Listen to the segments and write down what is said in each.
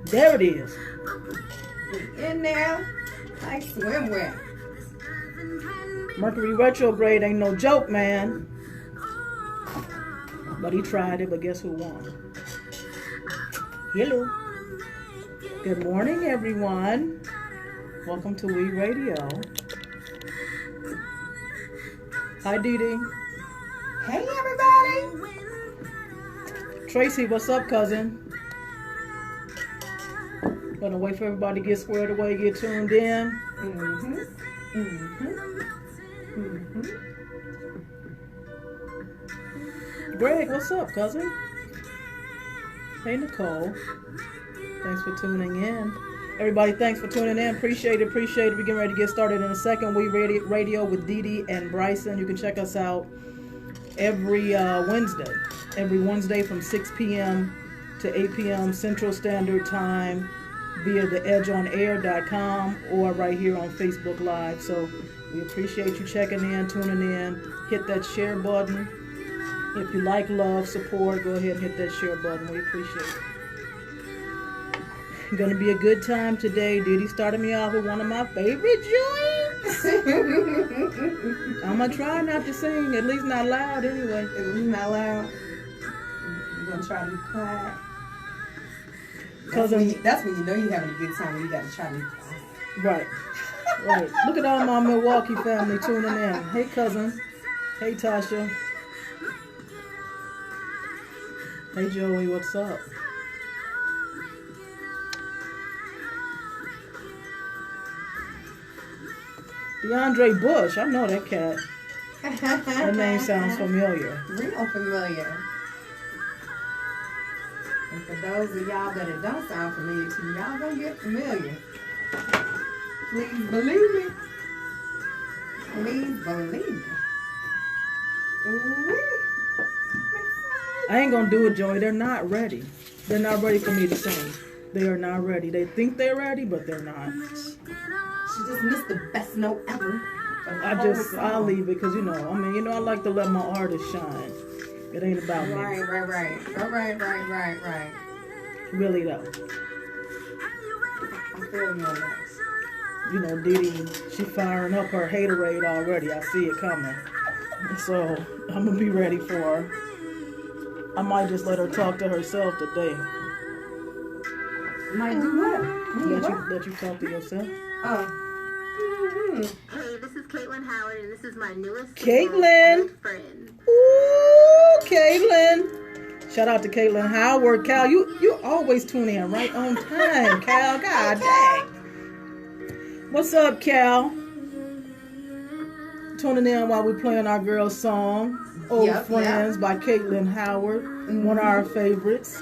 There it is. We in there like swimwear. Mercury retrograde ain't no joke, man. But he tried it, but guess who won? Hello. Good morning, everyone. Welcome to OUI Radio. Hi, Dee Dee. Hey, everybody. Tracy, what's up, cousin? Gonna wait for everybody to get squared away, get tuned in. Greg, what's up, cousin? Hey, Nicole. Thanks for tuning in. Everybody, thanks for tuning in. Appreciate it. We're getting ready to get started in a second. OUI Radio with Dee Dee and Brysen. You can check us out every Wednesday. Every Wednesday from 6 p.m. to 8 p.m. Central Standard Time via theedgeonair.com or right here on Facebook Live. So we appreciate you checking in, tuning in. Hit that share button. If you like, love, support, go ahead and hit that share button. We appreciate it. Gonna be a good time today. Dee Dee started me off with one of my favorite joints. I'm gonna try not to sing, at least not loud anyway. At least not loud. You're gonna try to be quiet. That's when you know you're having a good time, when you gotta try to be quiet. Right. Look at all my Milwaukee family tuning in. Hey, cousin. Hey, Tasha. Hey, Joey, what's up? DeAndre Bush, I know that cat. That name sounds familiar. Real familiar. And for those of y'all that it don't sound familiar to, y'all gonna get familiar. Please believe me. Please believe me. I ain't gonna do it, Joey. They're not ready. They're not ready for me to sing. They are not ready. They think they're ready, but they're not. She just missed the best note ever. I'll leave it because, I like to let my artist shine. It ain't about me. Right. Really, though. I feel you on that. Dee Dee, she firing up her haterade already. I see it coming. So, I'm going to be ready for her. I might just let her talk to herself today. Might do what? Let you talk to yourself? Oh. Hey, this is Caitlin Howard, and this is my newest Caitlin friend. Ooh, Caitlin. Shout out to Caitlin Howard. Cal, you always tune in right on time, Cal. God dang. What's up, Cal? Tuning in while we're playing our girl's song, Old Friends by Caitlin Howard, one of our favorites.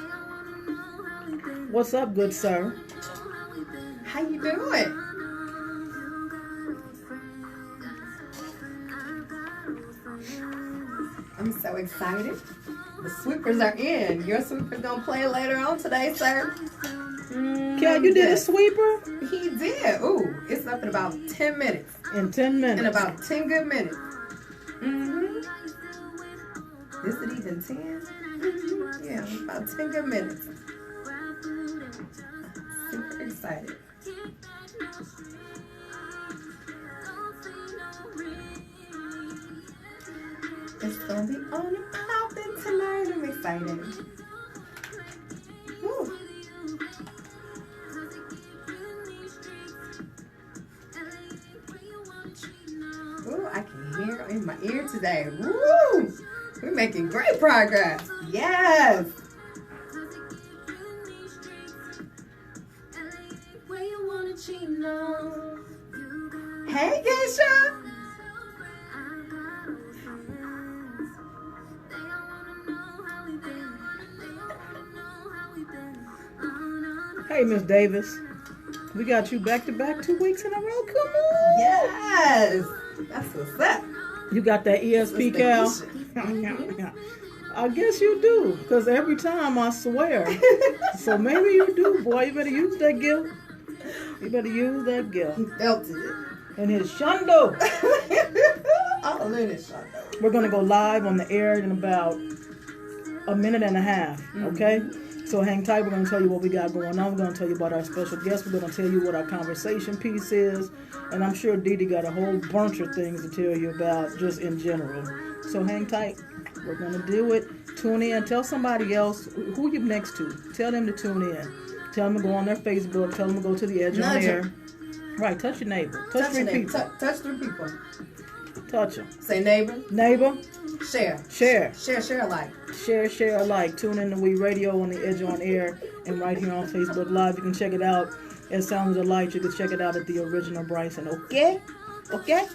What's up, good sir? How you doing? I'm so excited. The sweepers are in. Your sweeper's gonna play later on today, sir. Cal, you did a sweeper? He did. Ooh, it's up in about 10 minutes. In 10 minutes. In about 10 good minutes. Is it even 10? Yeah, about 10 good minutes. Super excited. It's gonna be on and popping tonight. I'm excited. Woo. Ooh, I can hear in my ear today. Woo! We're making great progress. Yes. Hey, Geisha. Hey, Miss Davis. We got you back to back 2 weeks in a row. Come on. Yes. That's what's up. You got that ESP, Cal? I guess you do, because every time I swear. So maybe you do, boy. You better use that gift. You better use that gift. He felt it. And his shundo. All in his shundo. We're going to go live on the air in about a minute and a half, okay? So hang tight. We're going to tell you what we got going on. We're going to tell you about our special guest. We're going to tell you what our conversation piece is. And I'm sure Dee Dee got a whole bunch of things to tell you about just in general. So hang tight. We're going to do it. Tune in. Tell somebody else who you're next to. Tell them to tune in. Tell them to go on their Facebook. Tell them to go to the Edge on Air. Right. Touch your neighbor. Touch 3 people. Touch 3 people. Touch them. Say neighbor. Neighbor. Share. Share. Share alike. Share alike. Tune in to OUI Radio on the Edge on Air and right here on Facebook Live. You can check it out at Sounds of Light. You can check it out at the original Brysen. Okay? Okay?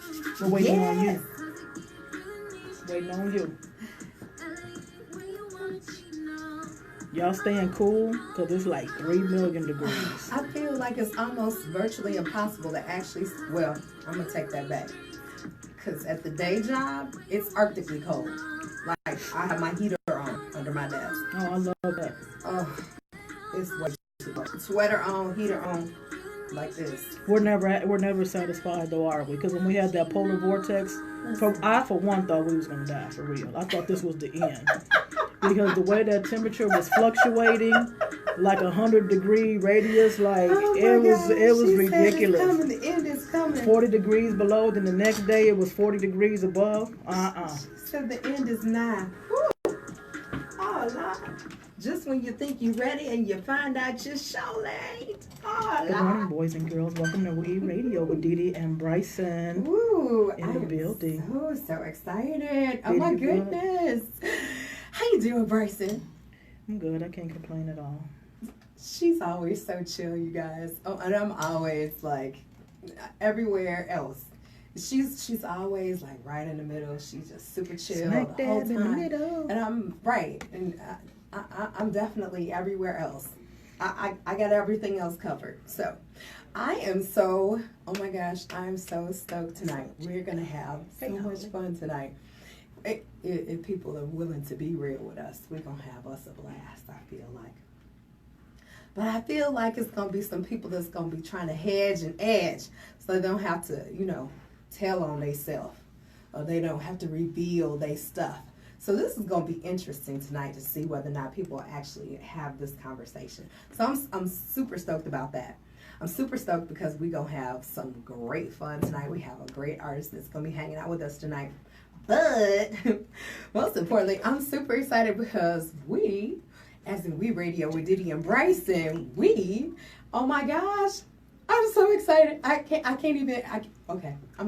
We're waiting on you. Waiting on you. Y'all staying cool? Because it's like 3 million degrees. I feel like it's almost virtually impossible to actually, well, I'm going to take that back. Because at the day job, it's arctically cold. Like, I have my heater on under my desk. Oh, I love that. Oh, it's way too cold. Sweater on, heater on, like this. We're never satisfied though, are we? Because when we had that polar vortex, I for one thought we was going to die, for real. I thought this was the end. Because the way that temperature was fluctuating, like 100-degree radius, like it was ridiculous. It's coming. The end is coming. 40 degrees below, then the next day it was 40 degrees above. So the end is nigh. Woo. Oh Lord! Just when you think you're ready and you find out you're so late. Oh Lord! Good morning, boys and girls. Welcome to OUI Radio with Dee Dee and Brysen. Woo! In the building. So excited! Oh my goodness! How you doing, Brysen? I'm good. I can't complain at all. She's always so chill, you guys. Oh, and I'm always like everywhere else. She's always like right in the middle. She's just super chill Smack the whole dab time. in the middle. And I'm right, and I'm definitely everywhere else. I got everything else covered. So I am so, oh my gosh, I'm so stoked tonight. We're gonna have so much fun tonight. If people are willing to be real with us, we're going to have us a blast, I feel like. But I feel like it's going to be some people that's going to be trying to hedge and edge so they don't have to, tell on themselves or they don't have to reveal their stuff. So this is going to be interesting tonight to see whether or not people actually have this conversation. So I'm super stoked about that. I'm super stoked because we're going to have some great fun tonight. We have a great artist that's going to be hanging out with us tonight. But most importantly, I'm super excited because we, as in OUI Radio with Dee Dee and Brysen, oh my gosh, I'm so excited. Okay, I'm going to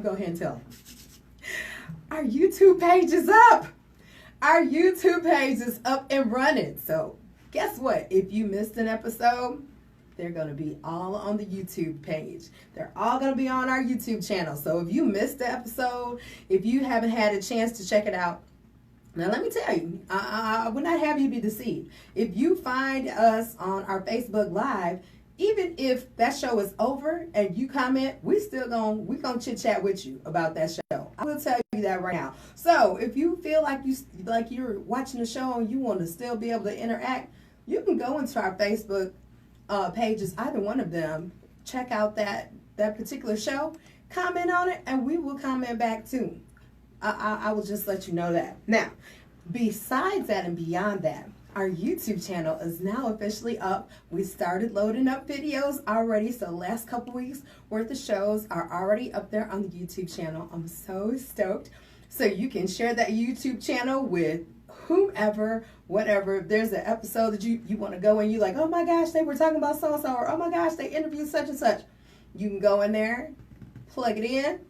go ahead and tell them. Our YouTube page is up. Our YouTube page is up and running. So guess what? If you missed an episode, they're going to be all on the YouTube page. They're all going to be on our YouTube channel. So if you missed the episode, if you haven't had a chance to check it out, now let me tell you, I would not have you be deceived. If you find us on our Facebook Live, even if that show is over and you comment, we're gonna chit chat with you about that show. I will tell you that right now. So if you feel like you're watching the show and you want to still be able to interact, you can go into our Facebook pages, either one of them, check out that particular show, comment on it, and we will comment back too. I will just let you know that. Now, besides that and beyond that, our YouTube channel is now officially up. We started loading up videos already, so the last couple weeks worth of shows are already up there on the YouTube channel. I'm so stoked. So you can share that YouTube channel with whomever, whatever. If there's an episode that you want to go and you like, oh my gosh, they were talking about so-and-so, or oh my gosh, they interviewed such and such. You can go in there, plug it in,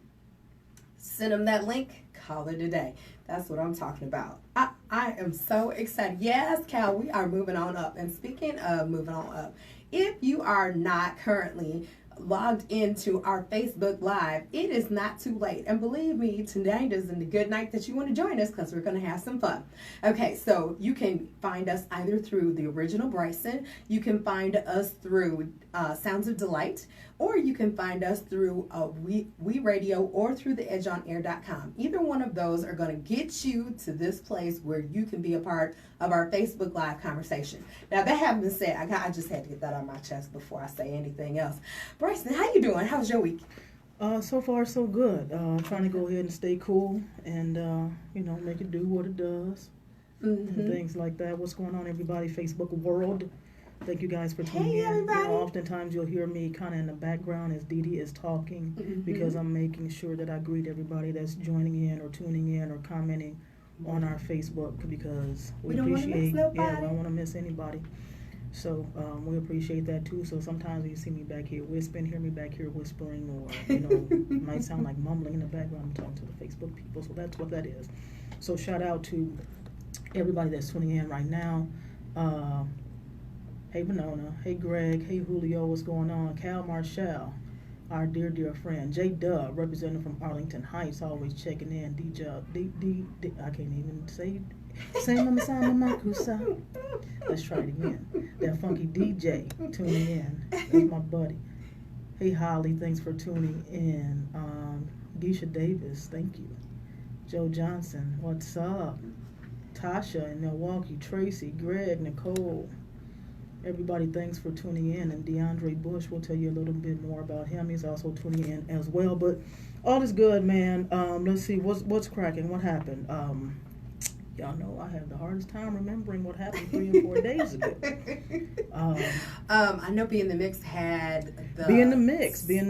send them that link, call it a day. That's what I'm talking about. I am so excited. Yes, Cal, we are moving on up. And speaking of moving on up, if you are not currently logged into our Facebook Live, it is not too late. And believe me, tonight isn't a good night that you want to join us because we're going to have some fun. Okay, so you can find us either through the original Brysen, you can find us through Sounds of Dee-Light, or you can find us through OUI Radio or through the edgeonair.com. Either one of those are going to get you to this place where you can be a part of our Facebook Live conversation. Now, that having been said, I just had to get that on my chest before I say anything else. Brysen, how you doing? How was your week? So far, so good. Trying to go ahead and stay cool and, make it do what it does. And things like that. What's going on, everybody? Facebook world. Thank you guys for tuning Hey, in. everybody. You know, oftentimes you'll hear me kind of in the background as Dee Dee is talking because I'm making sure that I greet everybody that's joining in or tuning in or commenting on our Facebook because we don't wanna miss appreciate. nobody. Yeah, we don't want to miss anybody. So we appreciate that too. So sometimes you see me back here whispering, hear me back here whispering, or might sound like mumbling in the background. I'm talking to the Facebook people, so that's what that is. So shout out to everybody that's tuning in right now. Hey Winona, hey Greg, hey Julio, what's going on? Cal Marshall, our dear friend. J Dub, representative from Arlington Heights, always checking in. I can't even say Mama Makusa. Let's try it again. That funky DJ tuning in. That's my buddy. Hey Holly, thanks for tuning in. Geisha Davis, thank you. Joe Johnson, what's up? Tasha in Milwaukee, Tracy, Greg, Nicole. Everybody, thanks for tuning in. And DeAndre Bush, will tell you a little bit more about him. He's also tuning in as well. But all is good, man. Let's see, what's cracking? What happened? Y'all know I have the hardest time remembering what happened 3 and 4 days ago. I know Be in the Mix had the... Be in the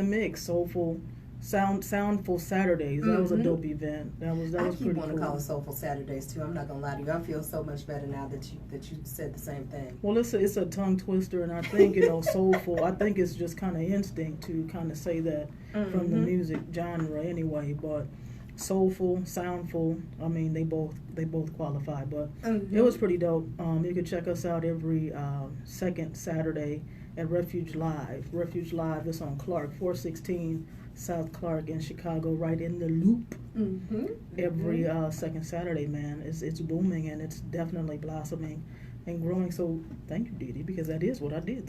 Mix, Soulful, Soundful Saturdays. That was a dope event. That was pretty cool. I keep want to call it Soulful Saturdays too. I'm not gonna lie to you. I feel so much better now that you said the same thing. Well, it's a tongue twister, and I think soulful. I think it's just kind of instinct to kind of say that from the music genre anyway. But soulful, soundful. I mean, they both qualify. But it was pretty dope. You can check us out every second Saturday at Refuge Live. Refuge Live is on Clark, 416 South Clark in Chicago, right in the loop. Every second Saturday, man. It's booming and it's definitely blossoming and growing. So thank you, Dee Dee, because that is what I did.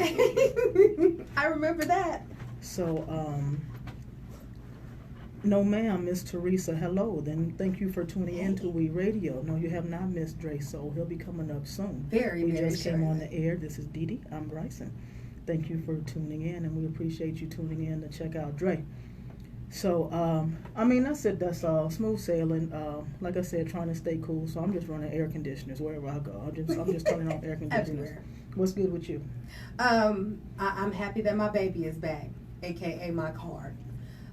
I remember that. So, no ma'am, Miss Teresa, hello. Then thank you for tuning in to OUI Radio. No, you have not missed DraySoul. He'll be coming up soon. We just came on the air. This is Dee Dee. I'm Brysen. Thank you for tuning in, and we appreciate you tuning in to check out Dre. So, that's it. That's all. Smooth sailing. Like I said, trying to stay cool. So I'm just running air conditioners wherever I go. I'm just turning off air conditioners. Everywhere. What's good with you? I'm happy that my baby is back, aka my car,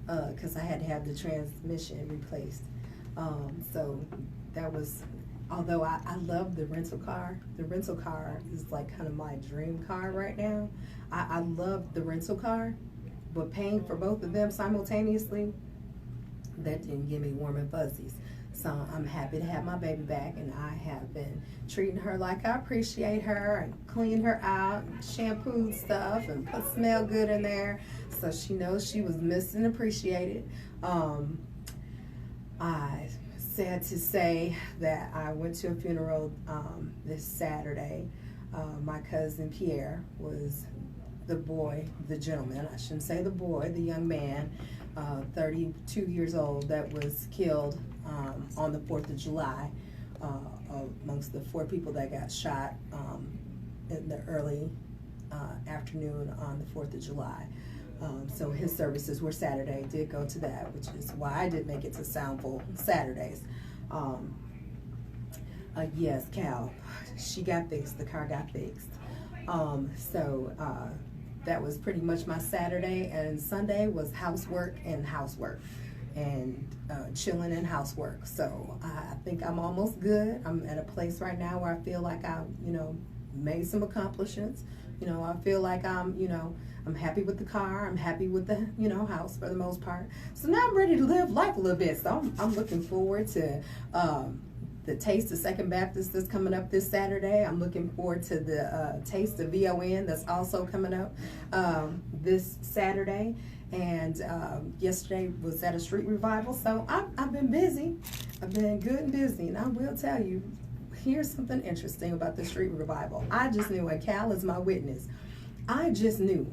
because I had to have the transmission replaced. So that was. Although I love the rental car is like kind of my dream car right now. I love the rental car. But paying for both of them simultaneously, that didn't give me warm and fuzzies. So I'm happy to have my baby back, and I have been treating her like I appreciate her and cleaned her out and shampooed stuff and put smell good in there so she knows she was missed and appreciated. I sad to say that I went to a funeral this Saturday. My cousin Pierre was the gentleman, I shouldn't say the boy, the young man, 32 years old, that was killed on the 4th of July amongst the 4 people that got shot in the early afternoon on the 4th of July. So his services were Saturday, did go to that, which is why I did make it to Soundful Saturdays. Yes, Cal, she got fixed, the car got fixed. That was pretty much my Saturday, and Sunday was housework and chilling and housework. So I think I'm almost good. I'm at a place right now where I feel like I, made some accomplishments. I feel like I'm happy with the car. I'm happy with the, house for the most part. So now I'm ready to live life a little bit. So I'm looking forward to the Taste of Second Baptist that's coming up this Saturday. I'm looking forward to the Taste of VON that's also coming up this Saturday. And yesterday was at a street revival. So I've been busy. I've been good and busy. And I will tell you, here's something interesting about the street revival. I just knew, and Cal is my witness, I just knew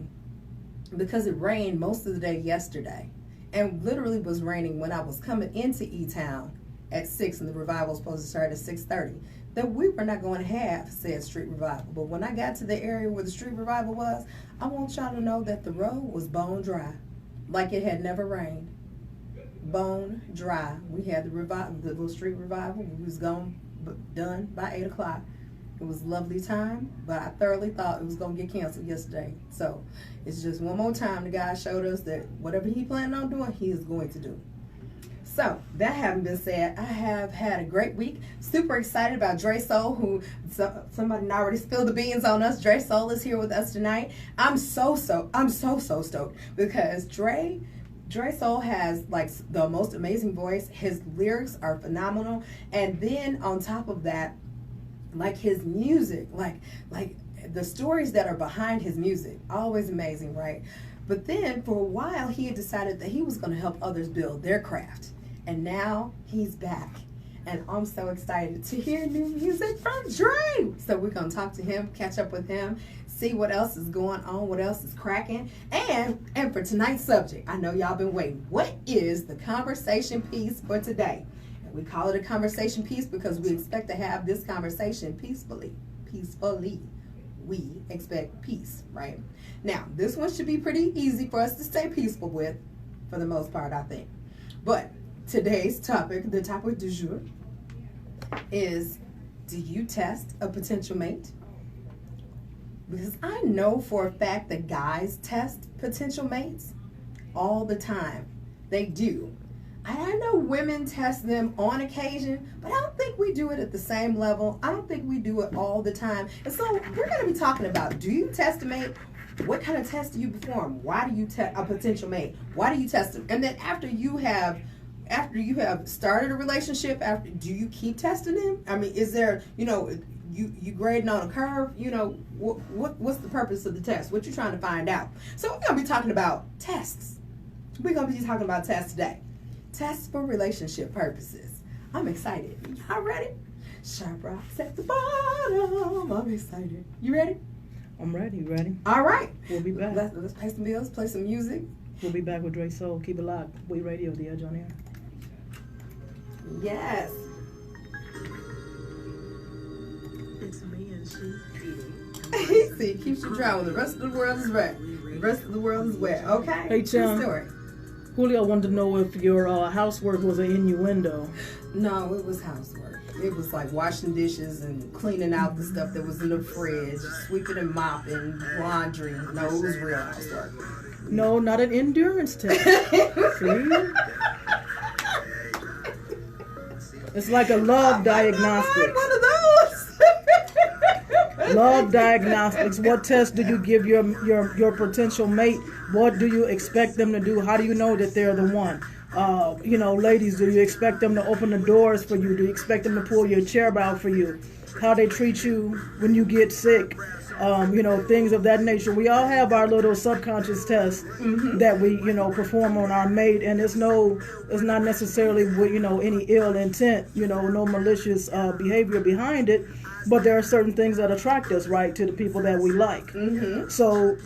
because it rained most of the day yesterday and literally was raining when I was coming into E-Town at 6 and the revival was supposed to start at 6:30, that we were not going to have said street revival. But when I got to the area where the street revival was, I want y'all to know that the road was bone dry, like it had never rained. Bone dry. We had the little street revival. We was done by 8 o'clock. It was a lovely time, but I thoroughly thought it was going to get canceled yesterday. So it's just one more time the guy showed us that whatever he planned on doing, he is going to do. So that having been said, I have had a great week. Super excited about DraySoul, who somebody already spilled the beans on us. DraySoul is here with us tonight. I'm so stoked because DraySoul has like the most amazing voice. His lyrics are phenomenal, and then on top of that, like his music, like the stories that are behind his music, always amazing, right? But then for a while, he had decided that he was going to help others build their craft. And now he's back. And I'm so excited to hear new music from Dre. So we're going to talk to him, catch up with him, see what else is going on, what else is cracking. And for tonight's subject, I know y'all been waiting. What is the conversation piece for today? And we call it a conversation piece because we expect to have this conversation peacefully. We expect peace, right? Now, this one should be pretty easy for us to stay peaceful with, for the most part, I think. But today's topic, the topic du jour, is, do you test a potential mate? Because I know for a fact that guys test potential mates all the time. They do. I know women test them on occasion, but I don't think we do it at the same level. I don't think we do it all the time. And so we're going to be talking about, do you test a mate? What kind of test do you perform? Why do you test a potential mate? Why do you test them? And then after you have started a relationship, do you keep testing them? I mean, is there, you grading on a curve? What's the purpose of the test? What you trying to find out? So we're going to be talking about tests. We're going to be talking about tests today. Tests for relationship purposes. I'm excited. Y'all ready? Sharp rocks at the bottom. I'm excited. You ready? I'm ready. You ready? All right. We'll be back. Let's pay some bills, play some music. We'll be back with DraySoul. Keep it locked. OUI Radio, The Edge on Air. Yes. It's me and He see, keeps you dry when the rest of the world is wet. The rest of the world is wet. Okay. Hey, Tim. Story. Julio wanted to know if your housework was an innuendo. No, it was housework. It was like washing dishes and cleaning out the stuff that was in the fridge, sweeping and mopping, laundry. No, it was real housework. No, not an endurance test. See? It's like a love diagnostics. One of those. Love diagnostics. What test do you give your potential mate? What do you expect them to do? How do you know that they're the one? Ladies, do you expect them to open the doors for you? Do you expect them to pull your chair out for you? How they treat you when you get sick? Things of that nature. We all have our little subconscious tests that we, perform on our mate, and it's not necessarily with, any ill intent, no malicious behavior behind it, but there are certain things that attract us, right, to the people that we like. Mm-hmm. So,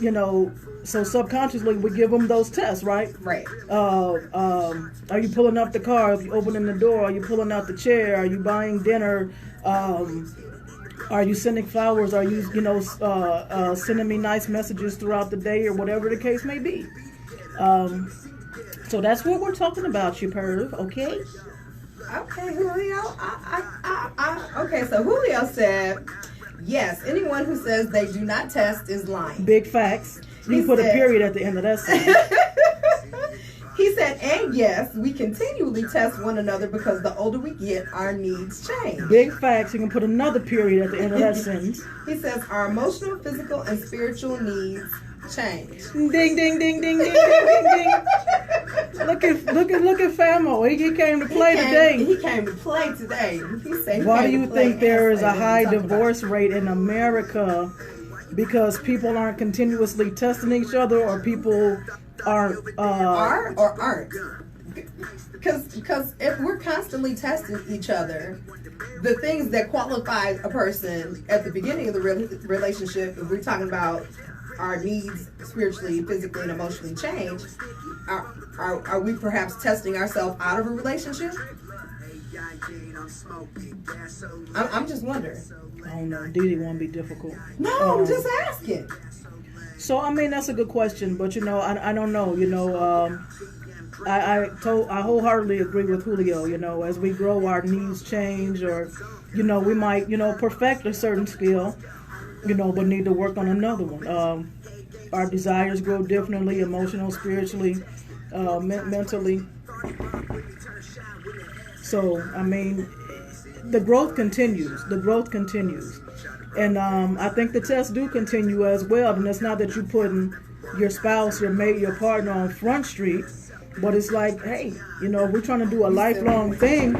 so subconsciously we give them those tests, right? Right. Are you pulling up the car? Are you opening the door? Are you pulling out the chair? Are you buying dinner? Are you sending flowers? Are you, sending me nice messages throughout the day or whatever the case may be? So that's what we're talking about, you perv, okay? Okay, Julio. Okay, so Julio said, yes, anyone who says they do not test is lying. Big facts. You put a period at the end of that sentence. He said, and yes, we continually test one another because the older we get, our needs change. Big facts. You can put another period at the end of that sentence. He says, our emotional, physical, and spiritual needs change. Ding, ding, ding, ding, ding, ding, ding, ding. Look at Famo. He came to play today. He came to play today. He said, why do you think there is a high divorce rate in America? Because people aren't continuously testing each other, or people are or aren't. Because if we're constantly testing each other, the things that qualify a person at the beginning of the relationship, if we're talking about our needs spiritually, physically, and emotionally change, are we perhaps testing ourselves out of a relationship? I'm just wondering. I don't know. Dee Dee won't be difficult. No, I'm just asking. So, I mean, that's a good question, but, I don't know. I wholeheartedly agree with Julio. You know, as we grow, our needs change, or you know, we might perfect a certain skill, but need to work on another one. Our desires grow differently, emotional, spiritually, mentally. So I mean, the growth continues. The growth continues, and I think the tests do continue as well. And it's not that you're putting your spouse, your mate, your partner on Front Street. But it's like, hey, if we're trying to do a lifelong thing,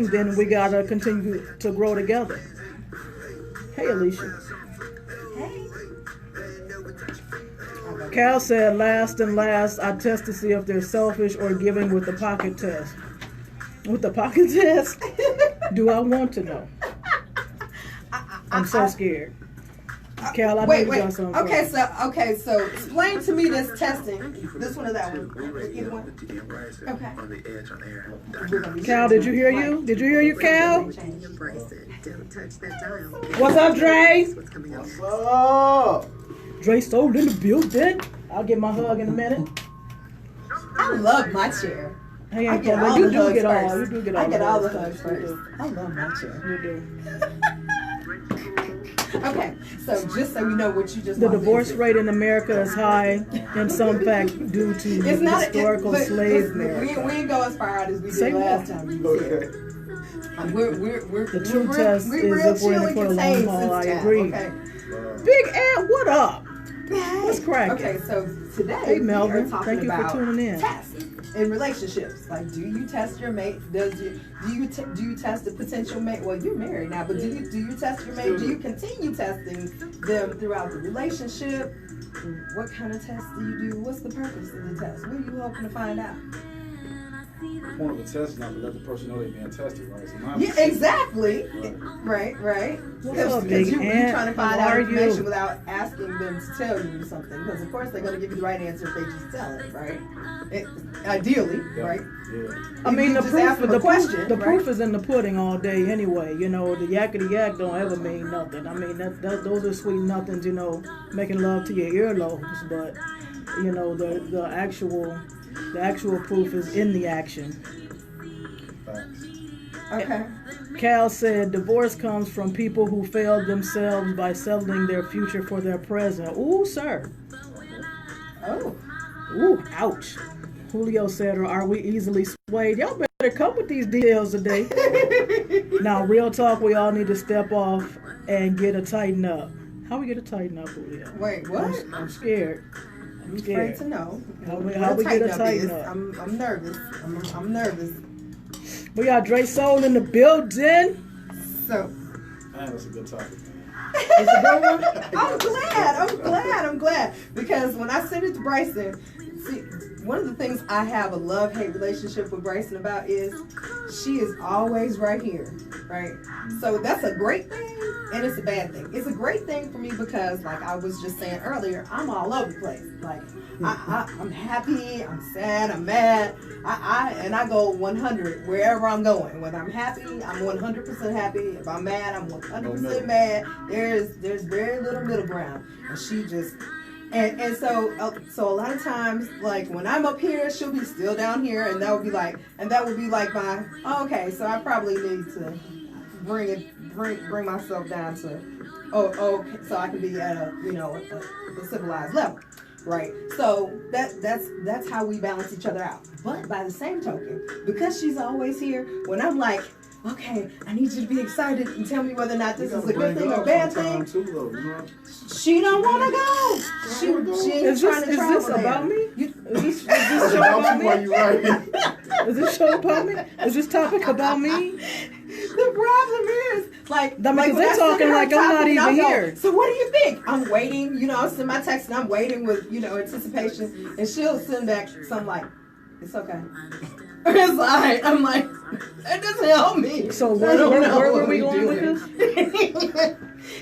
then we gotta continue to grow together. Hey, Alicia. Hey. Cal said, last, I test to see if they're selfish or giving with the pocket test. With the pocket test? Do I want to know? I'm so scared. Cal, I know you got something. Okay, so explain to me this testing. This one or that one? Either one. Okay. Cal, did you hear you? Did you hear you, Cal? What's up, Dre? What's up? DraySoul in the building. I'll get my hug in a minute. I love my chair. Hey, I get all you the do hugs get all. first. You do get all. I get all the stuff. hugs first. I love my chair. You do. Okay, so just so you know what you just The divorce rate in America is high, in some fact due to it's not historical slave we America. ain't go as far out as we did Say last more. time. Okay. The true test is if we're in it for the long haul. I agree. Okay. Big Ant, what up? What's cracking? Okay, so today Hey, Melvin, we are talking thank you for about tuning in. tests in relationships. Like, do you test your mate? Do you test a potential mate? Well, you're married now, but do you test your mate? Do you continue testing them throughout the relationship? What kind of tests do you do? What's the purpose of the test? What are you hoping to find out? The point of the test is not to let the person know they're being tested, right? So Yeah, exactly. Right. Right. What's up, Because Big you're Ant? trying to find How out are information you? without asking them to tell you something. Because of course they're going to give you the right answer if they just tell it, right? Ideally, right? Yeah. I mean, You just ask them a question, the right? proof is in the pudding all day anyway. The yakety yak don't ever mean nothing. I mean, those are sweet nothings, making love to your earlobes. But, the actual proof is in the action. Facts. Okay. Cal said, divorce comes from people who failed themselves by settling their future for their present. Ooh, sir. Oh. Ooh, ouch. Julio said, or are we easily swayed? Y'all better come with these details today. Now, real talk, we all need to step off and get a tighten up. How we get a tighten up, Julio? Wait, what? I'm scared. I'm afraid to know. How we get a tighten up? I'm nervous. I'm nervous. We got DraySoul in the building. So. Man, that's a good topic, man. It's a good one. I'm glad. Because when I sent it to Bryson, see, one of the things I have a love-hate relationship with Bryson about is she is always right here, right? So that's a great thing, and it's a bad thing. It's a great thing for me because, like I was just saying earlier, I'm all over the place. Like, I'm happy, I'm sad, I'm mad. I go 100 wherever I'm going. When I'm happy, I'm 100% happy. If I'm mad, I'm 100% mad. There's very little middle ground, and she just. And so a lot of times, like when I'm up here, she'll be still down here, and that would be like my so I probably need to bring myself down to so I can be at a civilized level, right? So that's how we balance each other out. But by the same token, because she's always here, when I'm like, okay, I need you to be excited and tell me whether or not this is a good thing or bad thing. She don't want to go. She ain't trying to travel. Is this about me? Is this show About about you while me? you right. Is this show about me? Is this topic about me? The problem is, like Because when they're I talking send her like a I'm not topic, even I'll go, here. So what do you think? I'm waiting. I send my text and I'm waiting with anticipation, and she'll send back something like, "It's okay." It's alright. I'm like, that doesn't help me. So where were we going with this?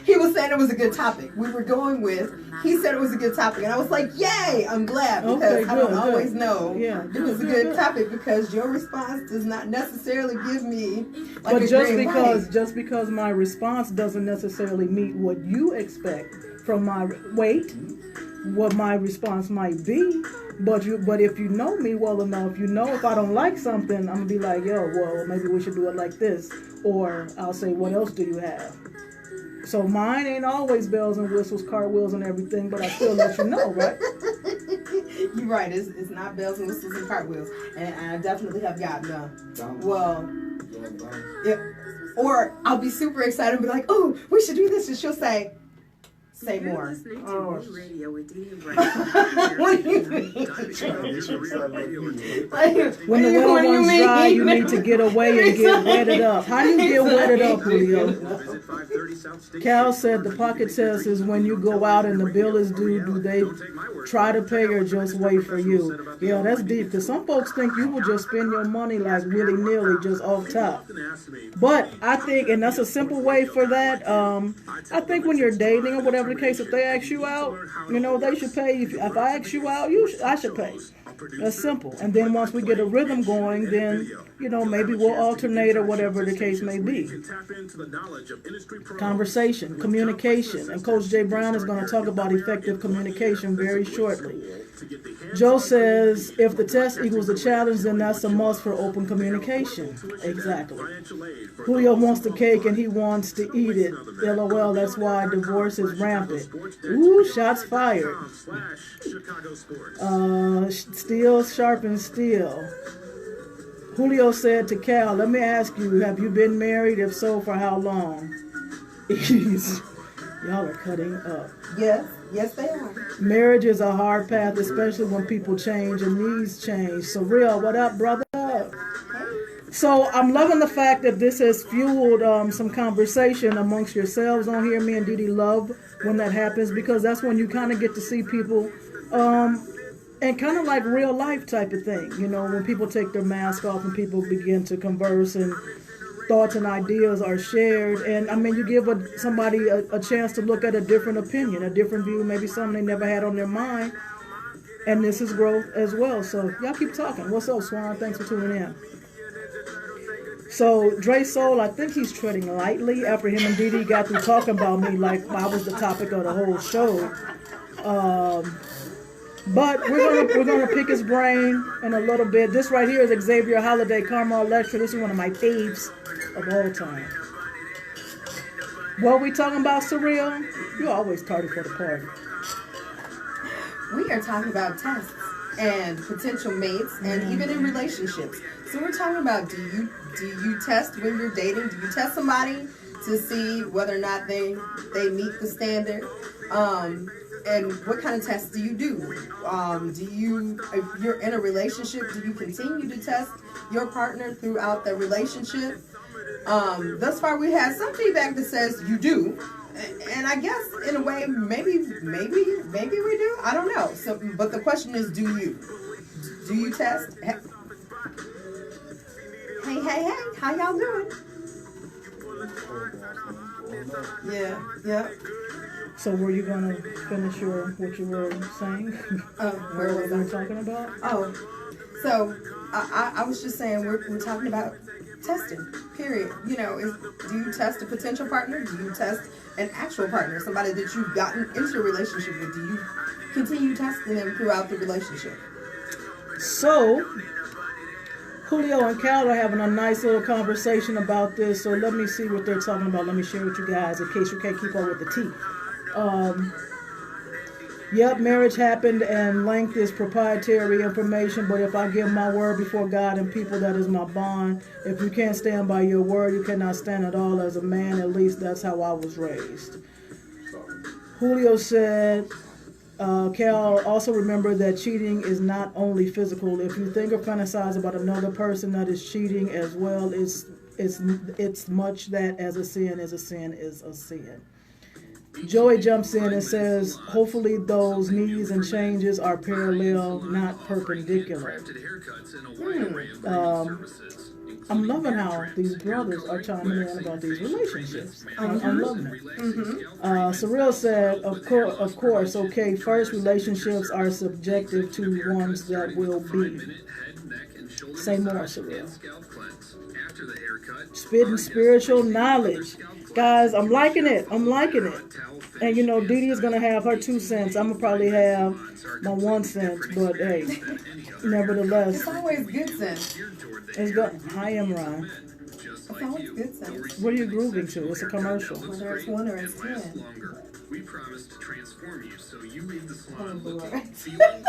He was saying it was a good topic. We were going with, he said it was a good topic. And I was like, yay, I'm glad. Because Okay, I don't good. always know Yeah, it was a good topic because your response does not necessarily give me like But a green light. just because my response doesn't necessarily meet what you expect from my what my response might be, But if you know me well enough, you know if I don't like something, I'm gonna be like, yo, well, maybe we should do it like this, or I'll say, what else do you have? So mine ain't always bells and whistles, cartwheels and everything, but I still let you know, right? You're right. It's not bells and whistles and cartwheels, and I definitely have gotten them. Well, yeah. Or I'll be super excited and be like, "Oh, we should do this," and she'll say more. Listening to Oh. OUI Radio with Dee Dee What do you mean? When the well runs dry, you need to get away and get wetted up. How do you get wetted up, Julio? Cal said the pocket test is when you go out and the bill is due. Do they try to pay or just wait for you? Yeah, that's deep, because some folks think you will just spend your money like willy-nilly just off top. But I think, and that's a simple way for that, I think when you're dating or whatever the case, if they ask you out, you know, they should pay. If I ask you out, I should pay. That's simple. And then once we get a rhythm going, then, you know, maybe we'll alternate or whatever the case may be. Conversation, communication. And Coach Jay Brown is going to talk about effective communication very shortly. Joe says, if the test equals the challenge, then that's a must for open communication. Exactly. Julio wants the cake and he wants to eat it. LOL, that's why divorce is rampant. Ooh, shots fired. Steel sharpens steel. Julio said to Cal, let me ask you, have you been married? If so, for how long? Y'all are cutting up. Yes, they are. Marriage is a hard path, especially when people change and needs change. So, real, what up, brother? So, I'm loving the fact that this has fueled some conversation amongst yourselves on here. Me and Dee Dee love when that happens, because that's when you kind of get to see people and kind of like real life type of thing. You know, when people take their mask off and people begin to converse and thoughts and ideas are shared, and I mean, you give somebody a chance to look at a different opinion, a different view, maybe something they never had on their mind, and this is growth as well. So y'all keep talking. What's up, Swan? Thanks for tuning in. So DraySoul, I think he's treading lightly after him and Dee Dee got through talking about me like I was the topic of the whole show. But we're gonna pick his brain in a little bit. This right here is Xavier Holiday, Karma Electra. This is one of my faves of all time. What we talking about, Surreal? You always tardy for the party. We are talking about tests and potential mates, and even in relationships. So we're talking about, do you test when you're dating? Do you test somebody to see whether or not they meet the standard? And what kind of tests do you do? If you're in a relationship, do you continue to test your partner throughout the relationship? Thus far, we had some feedback that says you do, and I guess in a way, maybe we do. I don't know. So, but the question is, do you test? Hey, how y'all doing? Yeah. So were you gonna finish what you were saying? Where was we I were talking about? Oh, so I was just saying we're talking about testing. Period. You know, do you test a potential partner? Do you test an actual partner, somebody that you've gotten into a relationship with? Do you continue testing them throughout the relationship? So Julio and Cal are having a nice little conversation about this. So let me see what they're talking about. Let me share with you guys in case you can't keep up with the tea. Yep, marriage happened and length is proprietary information, but if I give my word before God and people, that is my bond. If you can't stand by your word, you cannot stand at all as a man. At least that's how I was raised. Julio said, Cal, also remember that cheating is not only physical. If you think or fantasize about another person, that is cheating as well. It's much that as a sin is a sin is a sin. Joey jumps in and says, hopefully those needs and changes are parallel, not perpendicular. I'm loving how these brothers are chiming in about these relationships. I'm loving it. Surreal said, of course, okay, first, relationships are subjective to ones that will be. Say more, Surreal. Spitting spiritual knowledge. Guys, I'm liking it. I'm liking it. And you know, Dee Dee is gonna have her 2 cents. I'm gonna probably have my 1 cent. But hey, nevertheless, It's always good sense. it's good. I am Ron. It's always good sense. What are you grooving to? It's a commercial. Whether it's 1 or it's 10. We promise to transform you so you leave the Oh, salon Lord. looking, feeling, and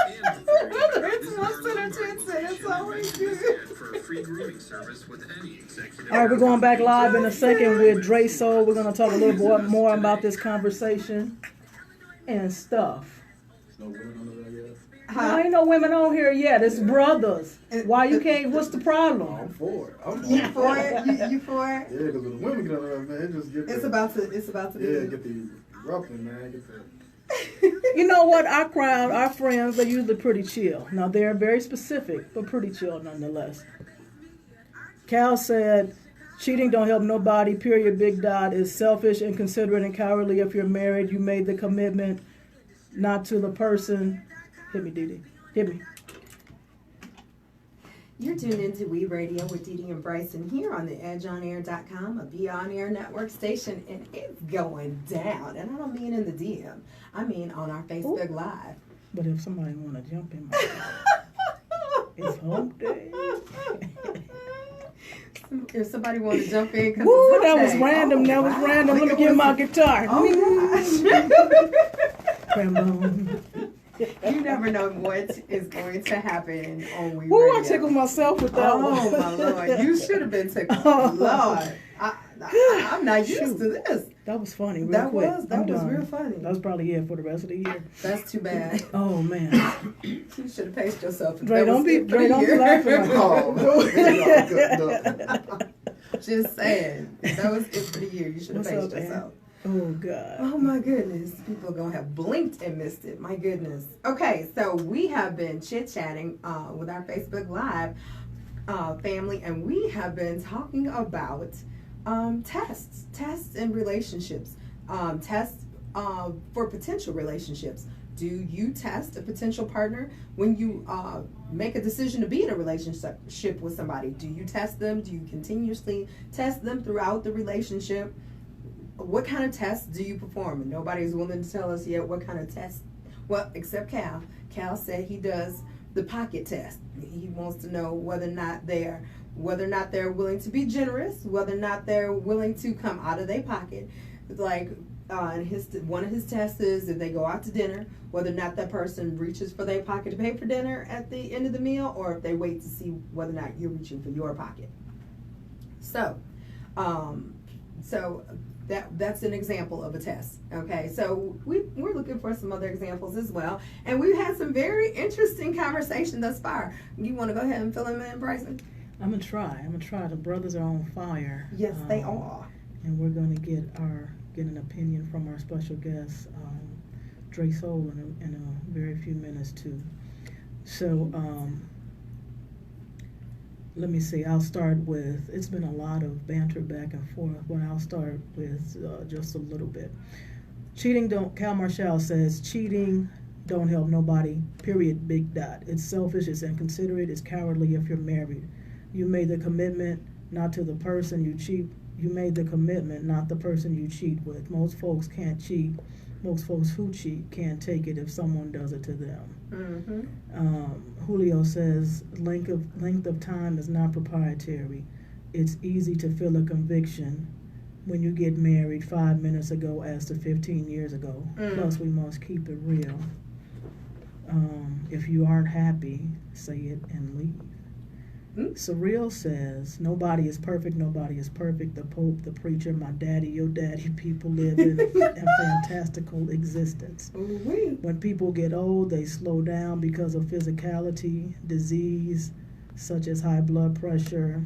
Whether it's This is 1 our cent or 10 cents, it's always good. for a free grooming service with any executive. All right, we're going back live in a second with DraySoul. We're gonna talk a little bit more about this conversation and stuff. No women under there yet? There ain't no women on here yet. It's brothers. Why you can't? What's the I'm problem? for it. I'm You for for it? You for it? Yeah, because when the women get under there, man, it just get It's the, about to yeah, be. get the erupting, man. Get the, You know what? Our crowd, our friends, they're usually pretty chill. Now they're very specific, but pretty chill nonetheless. Cal said, "Cheating don't help nobody. Period. Big dot is selfish, inconsiderate, and cowardly. If you're married, you made the commitment, not to the person." Hit me, Dee Dee. Hit me. You're tuned into OUI Radio with Dee Dee and Brysen here on the EdgeOnAir.com, a Be On Air network station, and it's going down. And I don't mean in the DM. I mean on our Facebook Live. But if somebody want to jump in, my it's hump day. If somebody wants to jump in, Woo, that was random. That was random. Let me get my guitar. Oh gosh. Trombone. You never know what is going to happen on OUI Woo, Radio. I tickled myself with that one. Oh my Lord, you should have been tickled. Oh. Lord, I'm not used to this. That was funny. Real That quick. was I'm real done. funny. That was probably it for the rest of the year. That's too bad. Oh man, You should have paced yourself. Dre, don't be laughing. oh, man. Just saying. That was it for the year. You should have What's paced up, man? yourself. Oh god. Oh my goodness. People are going to have blinked and missed it. My goodness. Okay, so we have been chit-chatting with our Facebook Live family, and we have been talking about tests in relationships, tests for potential relationships. Do you test a potential partner when you make a decision to be in a relationship with somebody? Do you test them? Do you continuously test them throughout the relationship? What kind of tests do you perform? And nobody's willing to tell us yet what kind of tests. Well, except Cal. Cal said he does the pocket test. He wants to know whether or not they're willing to be generous, whether or not they're willing to come out of their pocket. Like one of his tests is if they go out to dinner, whether or not that person reaches for their pocket to pay for dinner at the end of the meal, or if they wait to see whether or not you're reaching for your pocket. So that's an example of a test. Okay, so we're looking for some other examples as well, and we've had some very interesting conversation thus far. You want to go ahead and fill him in, Brysen? I'm gonna try. The brothers are on fire. Yes, they are. And we're gonna get an opinion from our special guest, DraySoul, in a very few minutes too. So let me see. I'll start with. It's been a lot of banter back and forth, but I'll start with just a little bit. Cal Marshall says cheating don't help nobody. Period. Big dot. It's selfish. It's inconsiderate. It's cowardly. If you're married, you made the commitment not to the person you cheat. You made the commitment, not the person you cheat with. Most folks can't cheat. Most folks who cheat can't take it if someone does it to them. Mm-hmm. Julio says length of time is not proprietary. It's easy to feel a conviction when you get married 5 minutes ago as to 15 years ago. Plus, we must keep it real. If you aren't happy, say it and leave. Surreal says, nobody is perfect, the Pope, the preacher, my daddy, your daddy, people live in a fantastical existence. Ooh-wee. When people get old, they slow down because of physicality, disease, such as high blood pressure.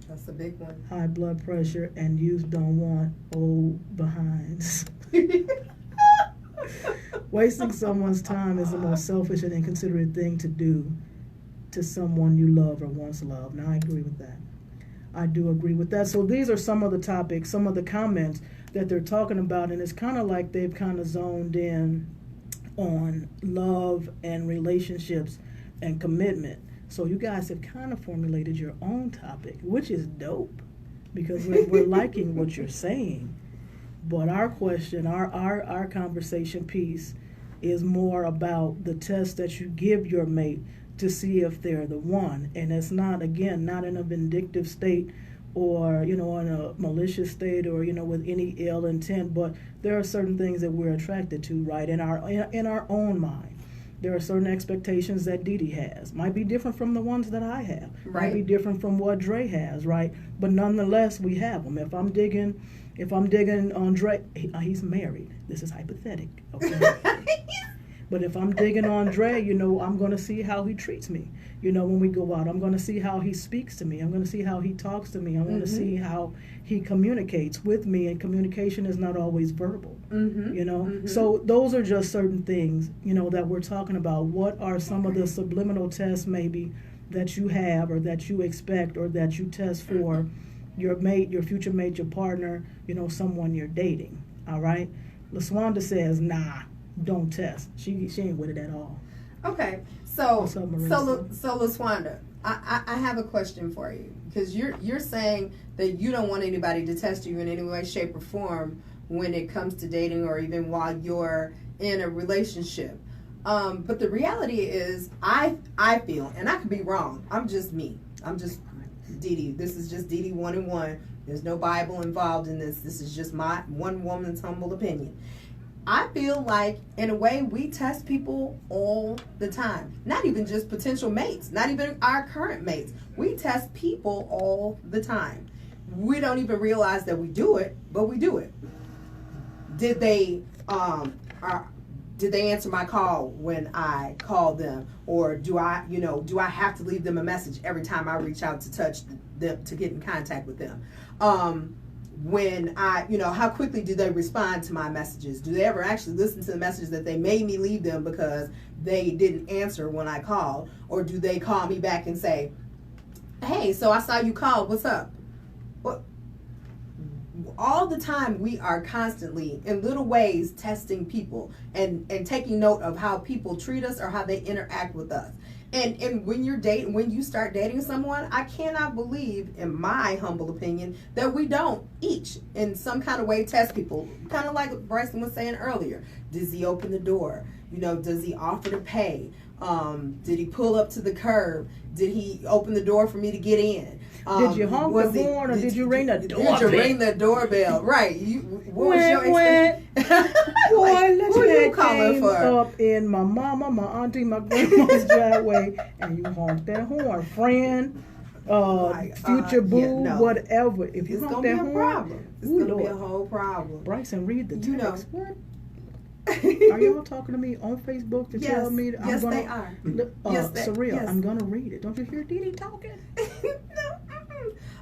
That's a big one. High blood pressure, and youth don't want old behinds. Wasting someone's time is the most selfish and inconsiderate thing to do to someone you love or once loved. Now, I agree with that. I do agree with that. So these are some of the topics, some of the comments that they're talking about, and it's kind of like they've kind of zoned in on love and relationships and commitment. So you guys have kind of formulated your own topic, which is dope. because we're liking what you're saying. But our question, our conversation piece is more about the test that you give your mate to see if they're the one. And it's not, again, not in a vindictive state or, in a malicious state or, with any ill intent, but there are certain things that we're attracted to, right, in our own mind. There are certain expectations that Dee Dee has. Might be different from the ones that I have. Right. Might be different from what Dre has, right? But nonetheless, we have them. If I'm digging on Dre, he's married. This is hypothetical, okay? But if I'm digging on Dre, I'm going to see how he treats me. When we go out, I'm going to see how he speaks to me. I'm going to see how he talks to me. I'm going to see how he communicates with me. And communication is not always verbal, So those are just certain things, that we're talking about. What are some of the subliminal tests maybe that you have or that you expect or that you test for your mate, your future mate, your partner, someone you're dating, all right? LaSwanda says, nah, don't test. She ain't with it at all. Okay, so What's up, Marissa? so LaSwanda, I have a question for you, because you're saying that you don't want anybody to test you in any way, shape, or form when it comes to dating or even while you're in a relationship. But the reality is, I feel, and I could be wrong. I'm just me. I'm just Dee Dee. This is just Dee Dee 1-on-1. There's no Bible involved in this. This is just my one woman's humble opinion. I feel like, in a way, we test people all the time. Not even just potential mates, not even our current mates. We test people all the time. We don't even realize that we do it, but we do it. Did they answer my call when I called them, or do I have to leave them a message every time I reach out to touch them to get in contact with them? When how quickly do they respond to my messages? Do they ever actually listen to the messages that they made me leave them because they didn't answer when I called? Or do they call me back and say, hey, so I saw you called, what's up? Well, all the time we are constantly, in little ways, testing people and taking note of how people treat us or how they interact with us. And when you start dating someone, I cannot believe, in my humble opinion, that we don't each, in some kind of way, test people. Kind of like Bryson was saying earlier. Does he open the door? Does he offer to pay? Did he pull up to the curb? Did he open the door for me to get in? Did you honk the horn or did you ring the doorbell? Did you ring the doorbell? Right. What was your expectation? Boy, let's who you calling for? Up in my mama, my auntie, my grandma's driveway, and you honk that horn. Friend, future boo, whatever. If you honk that horn, it's going to be a whole problem. Bryson, read the text. What? Are y'all talking to me on Facebook to tell me that yes, they are. Surreal, yes. I'm gonna read it. Don't you hear Dee Dee talking?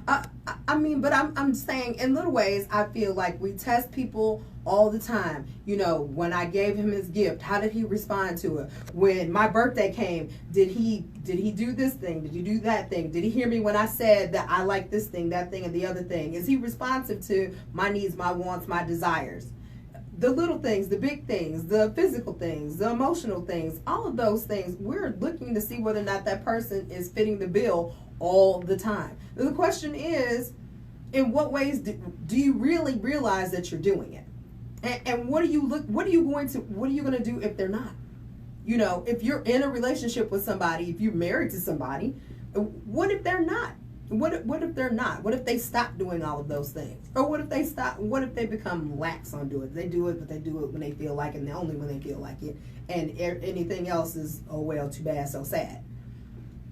But I'm saying, in little ways, I feel like we test people all the time. When I gave him his gift, how did he respond to it? When my birthday came, did he do this thing? Did he do that thing? Did he hear me when I said that I like this thing, that thing, and the other thing? Is he responsive to my needs, my wants, my desires? The little things, the big things, the physical things, the emotional things, all of those things, we're looking to see whether or not that person is fitting the bill all the time. The question is, in what ways do you really realize that you're doing it? And what are you going to do if they're not? If you're in a relationship with somebody, if you're married to somebody, what if they're not? What if they're not? What if they stop doing all of those things? Or what if they become lax on doing it? They do it, but they do it when they feel like it, and only when they feel like it. And anything else is, oh well, too bad, so sad.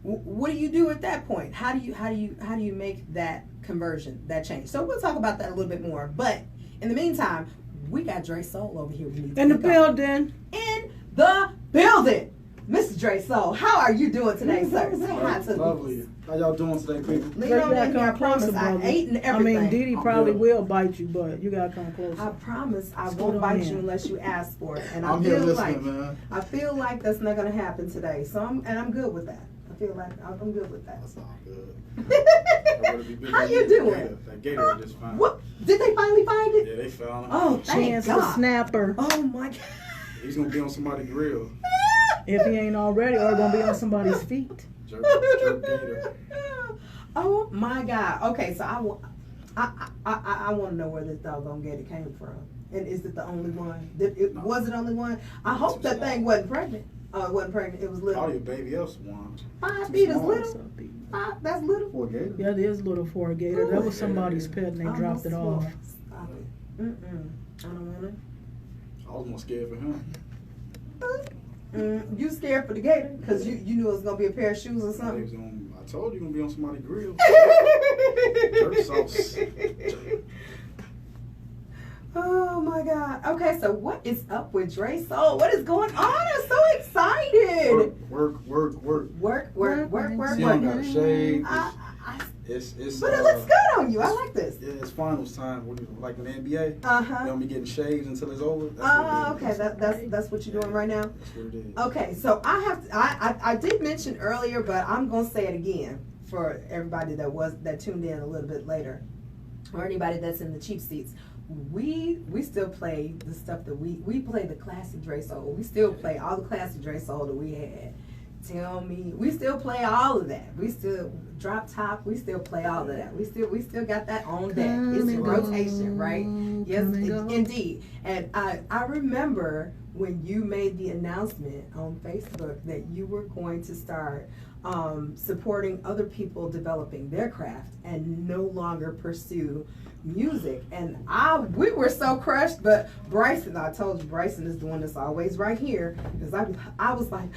What do you do at that point? How do you make that conversion, that change? So we'll talk about that a little bit more. But in the meantime, we got DraySoul over here. In the building. In the building. Mr. DraySoul, how are you doing today, sir? Say hi to Lovely. How y'all doing today, people? Lean on in here, I promise. I ate and everything. Dee Dee probably will bite you, but you gotta come closer. I promise I won't bite you unless you ask for it. And I'm here listening, man. I feel like that's not gonna happen today. So I'm good with that. I feel like I'm good with that. That's all good. How you doing? That gator just found. What? Did they finally find it? Yeah, they found him. Oh, thank Chance God. the snapper. Oh my God. He's gonna be on somebody's grill. If he ain't already, or gonna be on somebody's feet. Jerk gator. Oh my God. Okay, so I want to know where this doggone gator came from. And is it the only one? No. Was it only one? I hope that thing wasn't pregnant. Oh, it wasn't pregnant. It was little. Probably a baby else one. 5 Too feet is small. little. That's little. For a gator. Yeah, it is little for a gator. That was somebody's pet and they dropped it off. Stop it. I don't want it. I was more scared for him. You scared for the gator because you knew it was gonna be a pair of shoes or I something. told you gonna be on somebody's grill. Dirt sauce. Oh my God. Okay, so what is up with DraySoul? What is going on? I'm so excited. Work. Work. See, I don't got a shave. It's But it looks good on you. I like this. Yeah, it's finals time. Like in the NBA, Uh-huh. they don't be getting shaves until it's over. Oh, okay. That's what you're doing right now. That's what it is. Okay, so I did mention earlier, but I'm gonna say it again for everybody that tuned in a little bit later, or anybody that's in the cheap seats. We still play the stuff that we play the classic DraySoul. We still play all the classic DraySoul that we had. Tell me, we still play all of that. We still drop top. We still play all of that. We still got that on deck. It's a rotation, right? Yes, indeed. And I remember when you made the announcement on Facebook that you were going to start supporting other people developing their craft and no longer pursue music. And we were so crushed, but Brysen, I told you, Brysen is the one that's always right here, because I was like,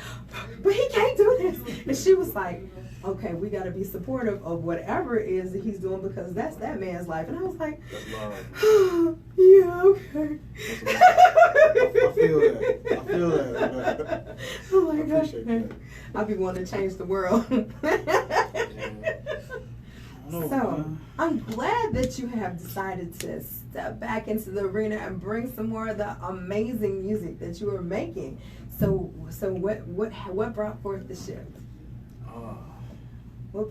but he can't do this. And she was like, okay, we got to be supportive of whatever it is that he's doing, because that's that man's life. And I was like, That's love. yeah, okay. I feel that. Oh my I gosh. appreciate that. I'll be wanting to change the world. So, I'm glad that you have decided to step back into the arena and bring some more of the amazing music that you are making. So what brought forth the shift? What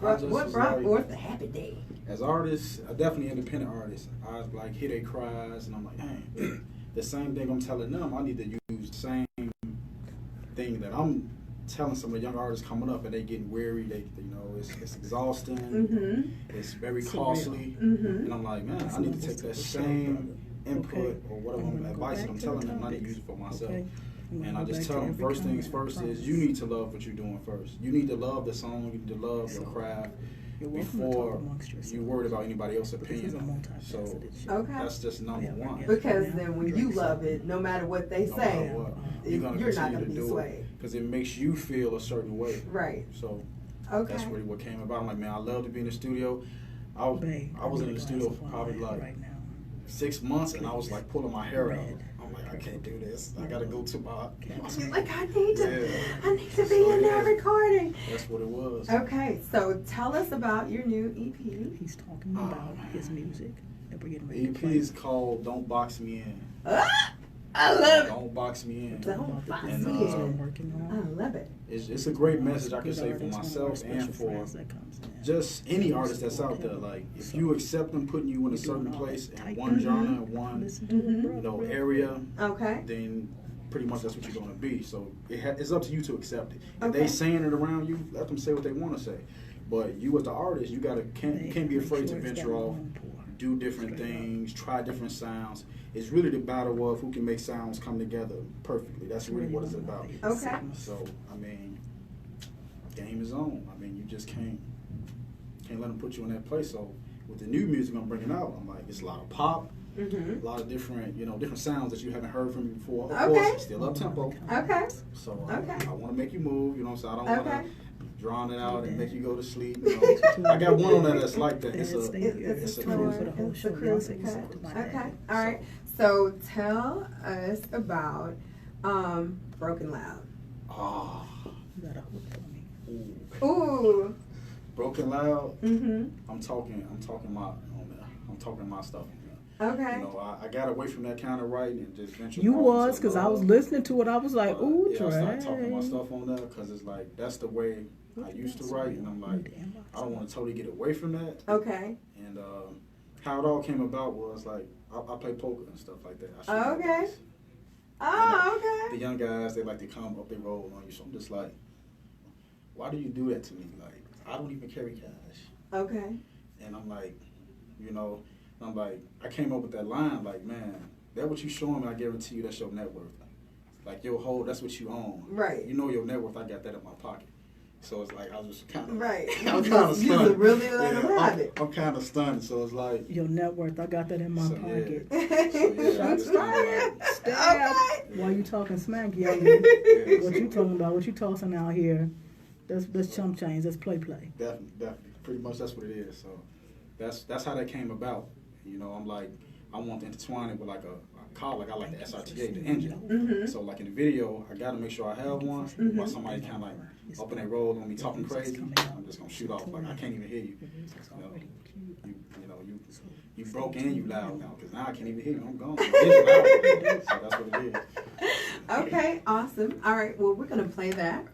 brought forth the happy day? As artists, definitely independent artists, I like hear their cries, and I'm like, dang, the same thing I'm telling them, I need to use the same thing that I'm telling some of the young artists coming up, and they getting weary. It's exhausting. Mm-hmm. It's very costly, Mm-hmm. and I'm like, man, I need to take that same input or whatever advice that I'm telling them, I need to use it for myself. And I just tell them, first things first is you need to love what you're doing first. You need to love the song. You need to love your craft before you worried about anybody else's opinion on it. So that's just number one. Because then when you love it, no matter what they No say, matter what, you're gonna you're not continue going to to be do swayed. it because it makes you feel a certain way. Right. So Okay. that's really what came about. I'm like, man, I love to be in the studio. I was in the studio for probably like 6 months, and I was like pulling my hair out. I'm like, I can't do this. I gotta go to my. You're like, I need to be So, in there recording. That's what it was. Okay, so tell us about your new EP. He's talking about his music that we're getting ready to EP play. is called "Don't Box Me In." I love it. Don't box me in. Don't box And, me in. Working I on. love it. It's a great message I can say for myself and for just any artist that's out there. Like, if you accept them putting you in a certain place in one genre, in one area, Okay. then pretty much that's what you're going to be. So it's up to you to accept it. If Okay. they saying it around you, let them say what they want to say. But you as the artist, you can't be afraid to venture off, do different things, try different sounds. It's really the battle of who can make sounds come together perfectly. That's really what it's about. Okay. So, I mean, game is on. I mean, you just can't let them put you in that place. So, with the new music I'm bringing out, I'm like, it's a lot of pop, Mm-hmm. a lot of different, different sounds that you haven't heard from me before. Of Okay. course, it's still up tempo. Okay. So, Okay. I want to make you move, so I don't want Okay. to drown it out and make you go to sleep. I got one on there that's like that. It's a slower, cruise. it's a cruise cut. Okay. All right. So tell us about Broken Loud. Oh, You got a hook for me. ooh. Ooh. Broken Loud. Mm-hmm. I'm talking my stuff on there. Okay. I got away from that kind of writing and just ventured. You off was, into because I was love. listening to it. I was like, ooh, Yeah, I started talking my Dre. stuff on there because it's like that's the way I used to write, and I'm like, I don't want to totally get away from that. Okay. And how it all came about was like I play poker and stuff like that. I shoot Okay. dice. Oh, The okay. young guys, they like to come up, they roll on you. So I'm just like, why do you do that to me? Like, I don't even carry cash. Okay. And I'm like, I'm like, I came up with that line, like, man, that what you showing me, I guarantee you that's your net worth. Like, your whole, that's what you own. Right. You know your net worth, I got that in my pocket. So it's like, I was just kind of, Right. I'm kind of stunned. You really let him have it. I'm kind of stunned, so it's like. Your net worth, I got that in my pocket. Yeah. So, yeah, Shots fired. Okay. Why you talking smack, yo? Yeah, What you talking about? What you tossing out here? That's chump change. That's play. Definitely. Pretty much that's what it is. So that's how that came about. You know, I'm like, I want to intertwine it with like a car, like I like the SRTA, the engine. Mm-hmm. So like in the video, I got to make sure I have one. While somebody kind of like up in their roll on me talking crazy, I'm just gonna shoot off. Like I can't even hear you. You broke and you loud now, because now I can't even hear you. I'm gone. It's loud. So that's what it is. Okay, awesome. All right, well, we're going to play that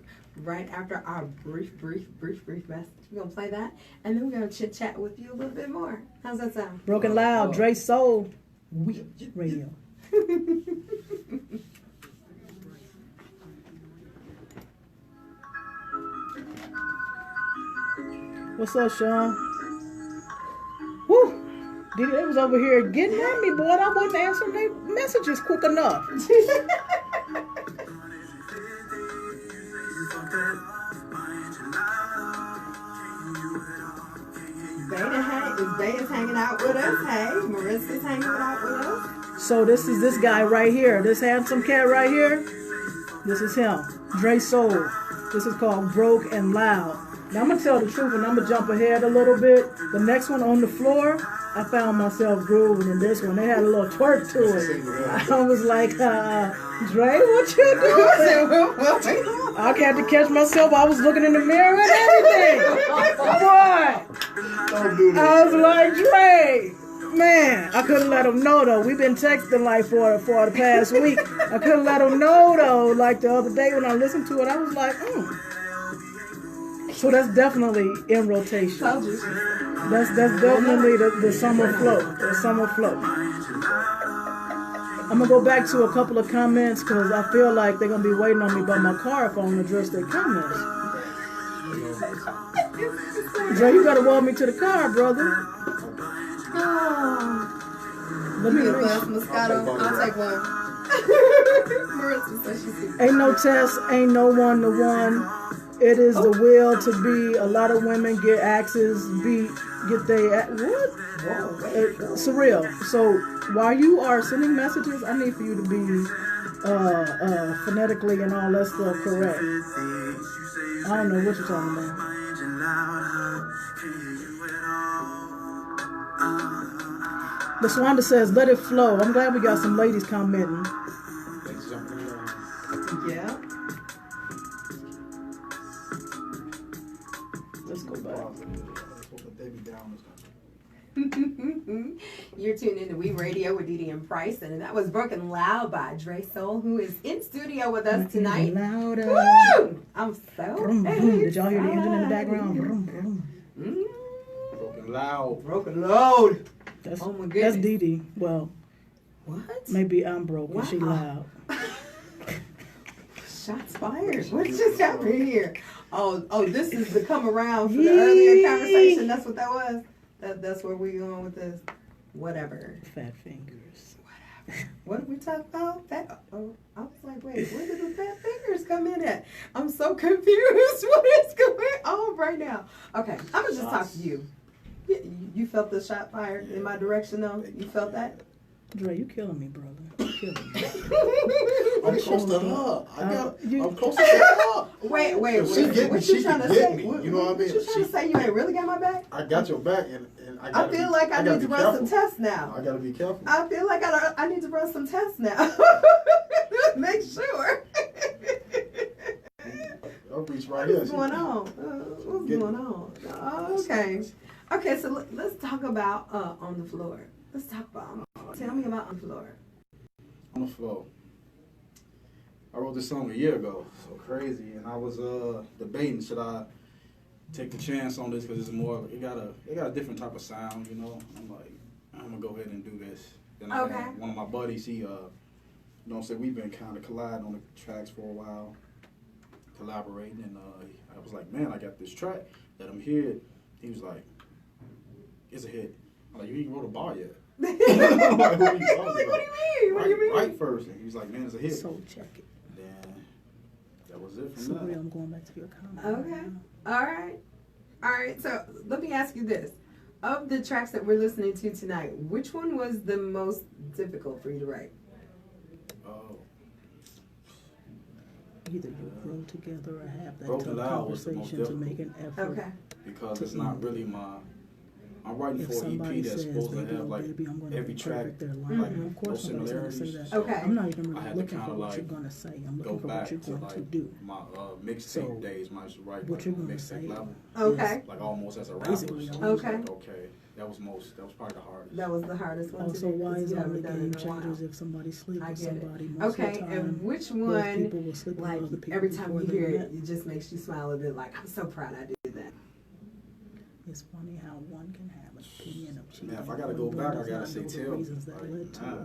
right after our brief message. We're going to play that, and then we're going to chit-chat with you a little bit more. How's that sound? Broken Loud, DraySoul Radio. What's up, Sean? Woo! Dee Dee, they was over here getting at me, boy. I wasn't answering their messages quick enough. Beta's hanging out with us. Hey, Marissa's hanging out with us. So this is this guy right here. This handsome cat right here. This is him. DraySoul. This is called Broke and Loud. Now I'm going to tell the truth and I'm going to jump ahead a little bit. The next one on the floor, I found myself grooving in this one. They had a little twerk to it. I was like, Dre, what you doing? I had to catch myself. I was looking in the mirror and everything. Boy. I was like, Dre. Man, I couldn't let him know though. We've been texting like for the past week. I couldn't let him know though. Like the other day when I listened to it, I was like, So that's definitely in rotation. That's definitely the summer flow. The summer flow. I'm gonna go back to a couple of comments because I feel like they're gonna be waiting on me by my car if I don't address their comments. Dre, you gotta walk me to the car, brother. Let me get a glass Moscato. I'll take one. Marissa says she's ain't no test, ain't no one-to-one. It is the will to be. A lot of women get axes beat, get they what? Whoa, wait. Surreal. So while you are sending messages, I need for you to be phonetically and all that stuff correct. I don't know what you're talking about. The Swanda says, let it flow. I'm glad we got some ladies commenting. Yeah. Let's go back. You're tuned into OUI Radio with Dee Dee and Brysen, and that was Broken Loud by DraySoul, who is in studio with us tonight. Louder. Woo! I'm so Vroom, vroom. Did y'all hear the engine in the background? Vroom, vroom. Broken Loud. Broken Loud. That's, Oh my goodness. that's Dee Dee. Well, What? maybe I'm broken. Wow. She loud. Shots fired. What just happened here? Oh, this is the come around for the earlier conversation. That's what that was. That's where we going with this. Whatever. Fat fingers. What did we talk about? Fat. Oh, I was like, wait, where did the fat fingers come in at? I'm so confused. What is going on right now? Okay, I'm gonna just talk to you. You felt the shot fired in my direction, though. You felt that? Dre, you killing me, brother. You killing me. I'm close to her. I'm close to her. Wait. If she get me, What you she trying can to get say? me. You know what I mean? What you trying to say? You ain't really got my back? I got your back, and I feel like I need to run some tests now. I gotta be careful. I feel like I need to run some tests now. Make sure. I'll reach right here. What's going on? What's going on? Oh, okay. Okay, so let's talk about on the floor. Let's talk about. Tell me about on the floor. On the floor. I wrote this song a year ago, so crazy, and I was debating should I take the chance on this because it's more. It got a different type of sound, you know. I'm like, I'm gonna go ahead and do this. Then I had one of my buddies. He, you know, what I'm saying, we've been kind of colliding on the tracks for a while, collaborating, and I was like, man, I got this track that I'm here. He was like, it's a hit. I'm like, you ain't wrote a bar yet. Like, what do you mean? What do you mean? Write first. And he was like, man, it's a hit. So check it. Then that was it from So there. I'm going back to your comment. Okay. All right. So let me ask you this. Of the tracks that we're listening to tonight, which one was the most difficult for you to write? Oh. Either you grow together or have that Broken tough Loud was the most conversation to difficult. make an effort. Okay. Because To it's not end. really my. I'm writing If for an somebody EP that's says, supposed to baby, have oh, like baby, I'm gonna every be track, perfect, they're like lying. Of no course somebody's gonna say similarities. that. Okay. I'm not even I really had to looking kind for of what like you're gonna say. I'm go looking for back what you're to going like to do. my mixtape So, days. I used to write what like you're on gonna say mixtape level. Okay. Like almost as a rapper. Basically, So I it was Okay. like, okay, that was probably the hardest. That was the hardest one Also, to do. why because is you it only haven't done game it in a while. changers if somebody sleeps I with get it. somebody? Most Okay, of the time, and which both one, people will sleep like, with other people every time before you they hear met. it, it just makes you smile a bit like, I'm so proud I did that. It's funny how one can have an opinion of cheating. Man, if I gotta go when back, one I does gotta not say know the Till. reasons that Like, led to nah. it.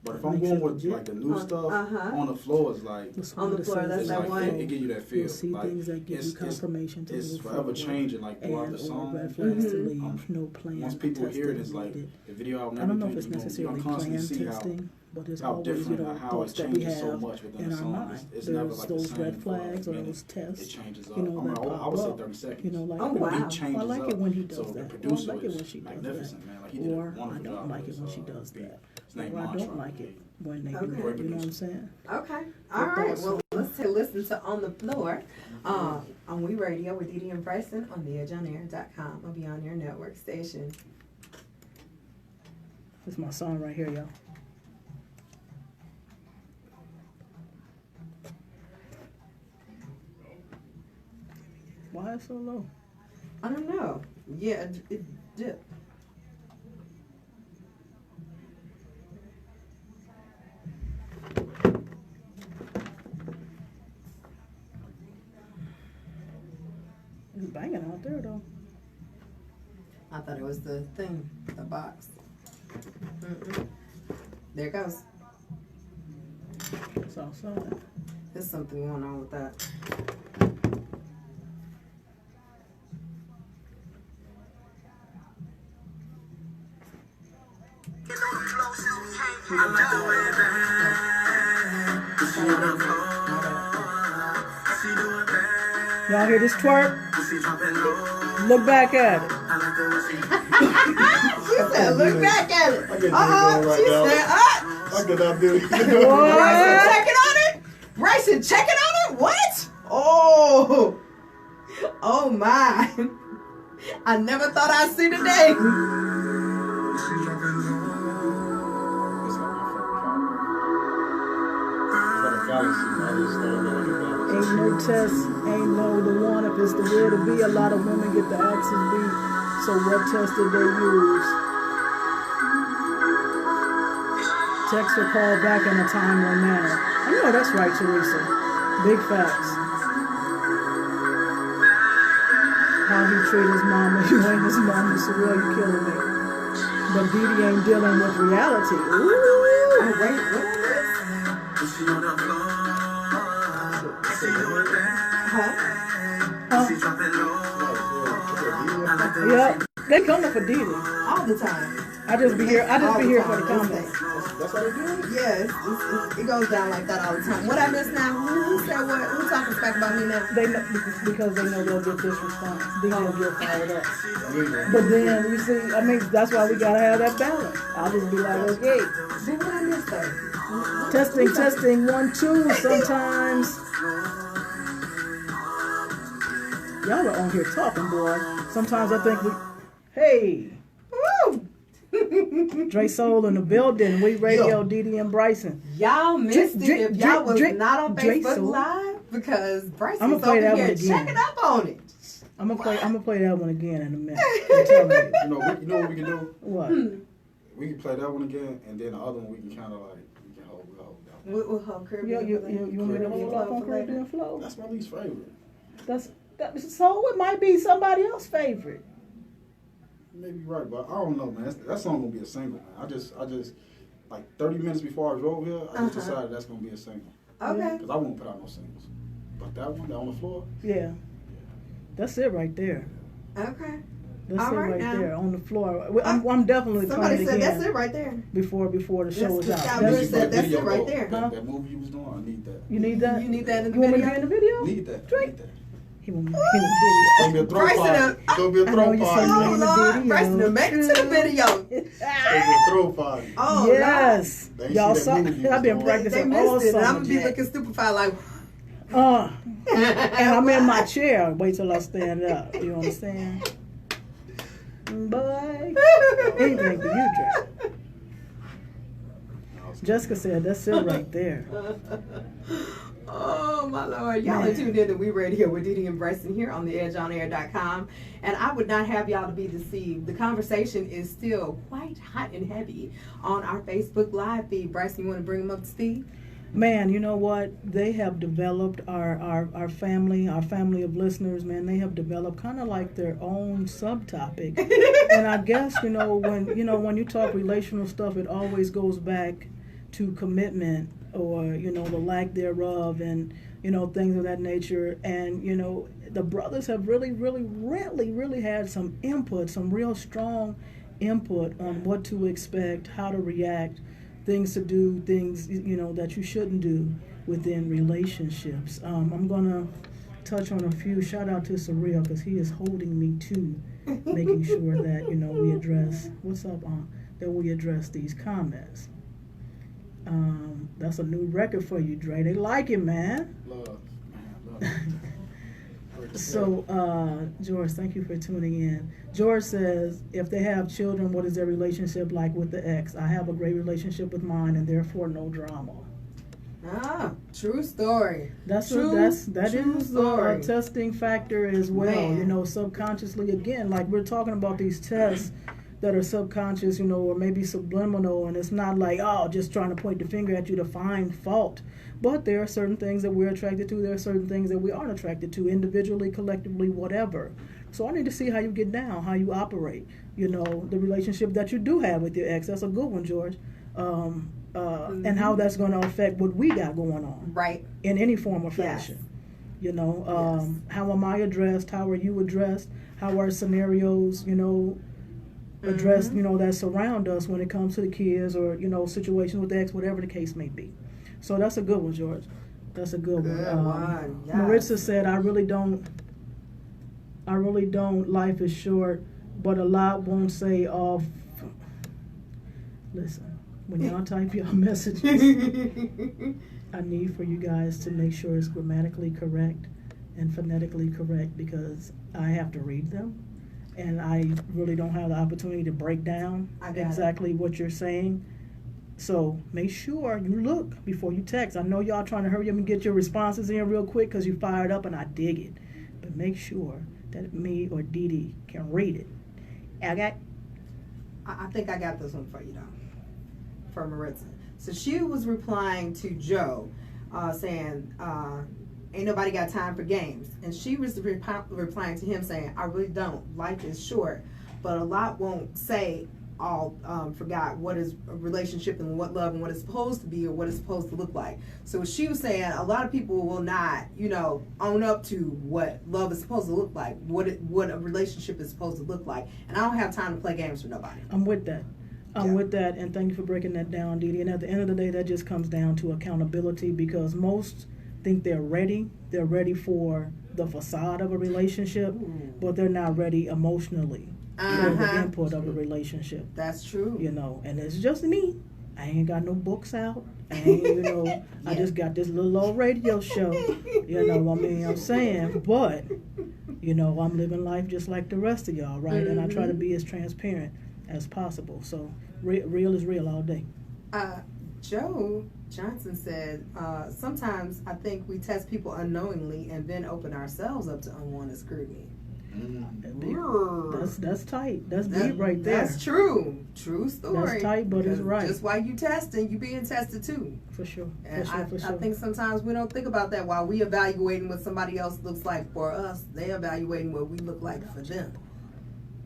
But if That I'm makes going it with legit. like the new stuff on the floor, is like The song On the that floor, says that's it's that like one. it give you that feel. You'll see Like things that give you confirmation to it's move forever forward. changing. Like throughout And the or song, red flags to leave, I'm- no plan. once people testing hear it, it's like needed. the video album. I don't know if everything, it's you're gonna necessarily constantly plan see how testing, but it's how always, you different know, and how it thoughts that we changes so have much within in the our song. mind. It's never There's like the those same red for a flags or minute. those tests, It changes up. you know, I mean, that I pop would say up. 30 seconds. You know, like, Oh, the wow. beat He changes I like it up. when he does So the that. Or I producer like it when is she does magnificent, that. man. Like he did a Or I wonderful don't job like with it when his, she does beat. that. His name Or I Mantra. don't like it when they Okay. do that. You know what I'm saying? Okay. All right. Well, let's take a listen to On the Floor on OUI Radio with Dee Dee and Brysen on theedgeonair.com, a Beyond Air network station. This is my song right here, y'all. Why is it so low? I don't know. Yeah, it dipped. It's banging out there, though. I thought it was the thing, the box. There it goes. It's outside. There's something going on with that. Y'all hear this twerk? Look back at it. She said, look back at it. I get She said, I could not do it. Brysen checking on it? Brysen checking on it? What? Oh. Oh my. I never thought I'd see the day. Ain't no test, ain't no the one. If it's the will to be, a lot of women get the axes beat. So what test did they use? Text or call back in a timely manner. I know that's right, Teresa. Big facts. How he treat his mama, you ain't his mama, so well, you killing me. But Dee Dee ain't dealing with reality. Ooh. Oh, wait, what is this? Yep, they coming for Dee Dee. All the time. I just be here for the comments. That's how they do it? Yeah, it goes down like that all the time. What I miss now? Who said what? Who talking smack about me now? They know, because they know they'll get this response. Then they'll get fired up. But then you see, I mean, that's why we gotta have that balance. I'll just be like, okay, But what I miss though? testing, 1, 2. Sometimes y'all are on here talking, boy. Sometimes I think hey, Woo! DraySoul in the building. OUI Radio, Dee Dee and Brysen. Y'all missed it if y'all was not on Facebook DraySoul. Live because Brysen's I'ma play over that here one again. checking up on it. I'm gonna play that one again in a minute. I'm telling you. You know what we can do? What? We can play that one again, and then the other one we can kind of like we'll hold that one. With her Caribbean. You want me to hold up on Caribbean Flow? That's my least favorite. So it might be somebody else's favorite. Maybe right, but I don't know, man. That song gonna be a single, man. I just like 30 minutes before I drove here, I just decided that's gonna be a single. Okay. Cause I won't put out no singles. But that one, that on the floor. Yeah. That's it right there. Okay. Let's All sit right right now. there on the floor. I'm definitely Somebody playing said again that's it right there. before the show is That's out. the Need Good you said for the that's video, it right though. there. That movie you was doing, I need that. You need that? You need that in the You want me to video? be in the video? Need that. I Drake? need that. He want me to be in the video. Gonna be a throw Bryson, party. Gonna be a I know throw you party. said Oh, in the Lord. video. Bryson done made it to the video. Gonna be a throw party. Oh, Yes. They Y'all see that saw. movie you I've been was Lord. practicing They all missed it. And I'm summer. going to be Jack. looking stupefied like, And I'm in my chair. Wait till I stand up. You understand? Boy, anything for you, Drake. Jessica said, "That's it right there." Oh my Lord. Y'all are tuned in to OUI Radio with Dee Dee and Brysen here on theedgeonair.com. And I would not have y'all to be deceived. The conversation is still quite hot and heavy on our Facebook Live feed. Bryson, you want to bring them up to speed? Man, you know what? They have developed our family of listeners, man, they have developed kind of like their own subtopic. And I guess, when you talk relational stuff, it always goes back to commitment or, the lack thereof and, things of that nature. And, the brothers have really had some input, some real strong input on what to expect, how to react, things to do, things that you shouldn't do within relationships. I'm gonna touch on a few. Shout out to Surreal because he is holding me to making sure that we address that we address these comments. That's a new record for you, Dre. They like it, man. Love. So, George, thank you for tuning in. George says, if they have children, what is their relationship like with the ex? I have a great relationship with mine and therefore no drama. Ah, true story. That True is story. a testing factor as well. Man. Subconsciously, again, like we're talking about these tests that are subconscious, or maybe subliminal, and it's not like, just trying to point the finger at you to find fault. But there are certain things that we're attracted to. There are certain things that we aren't attracted to, individually, collectively, whatever. So I need to see how you get down, how you operate. The relationship that you do have with your ex. That's a good one, George. And how that's going to affect what we got going on. Right. In any form or fashion. Yes. How am I addressed? How are you addressed? How are scenarios, addressed, that surround us when it comes to the kids or, situations with the ex, whatever the case may be. So that's a good one, George. That's a good one. Yes. Maritza said, I really don't, life is short, but a lot won't say off. Listen, when y'all type y'all messages, I need for you guys to make sure it's grammatically correct and phonetically correct because I have to read them. And I really don't have the opportunity to break down exactly what you're saying. So make sure you look before you text. I know y'all trying to hurry up and get your responses in real quick because you fired up and I dig it. But make sure that me or Dee Dee can read it. Okay? I think I got this one for you, though. For Maritza. So she was replying to Joe saying, ain't nobody got time for games. And she was replying to him saying, I really don't. Life is short, but a lot won't say all forgot what is a relationship and what love and what it's supposed to be or what it's supposed to look like. So she was saying a lot of people will not, own up to what love is supposed to look like, what a relationship is supposed to look like. And I don't have time to play games with nobody. I'm with that. With that, and thank you for breaking that down, Dee Dee. And at the end of the day, that just comes down to accountability because most think they're ready. They're ready for the facade of a relationship, but they're not ready emotionally for the input of a relationship. That's true. And it's just me. I ain't got no books out. I ain't, I just got this little old radio show. I'm saying? But, I'm living life just like the rest of y'all, right? And I try to be as transparent as possible. So real is real all day. Joe Johnson said, sometimes I think we test people unknowingly and then open ourselves up to unwanted scrutiny. That's tight. That's deep right there. That's true. True story. That's tight, but it's right. Just while you testing, you being tested too. For sure. And for sure. I think sometimes we don't think about that while we evaluating what somebody else looks like for us. They evaluating what we look like for them.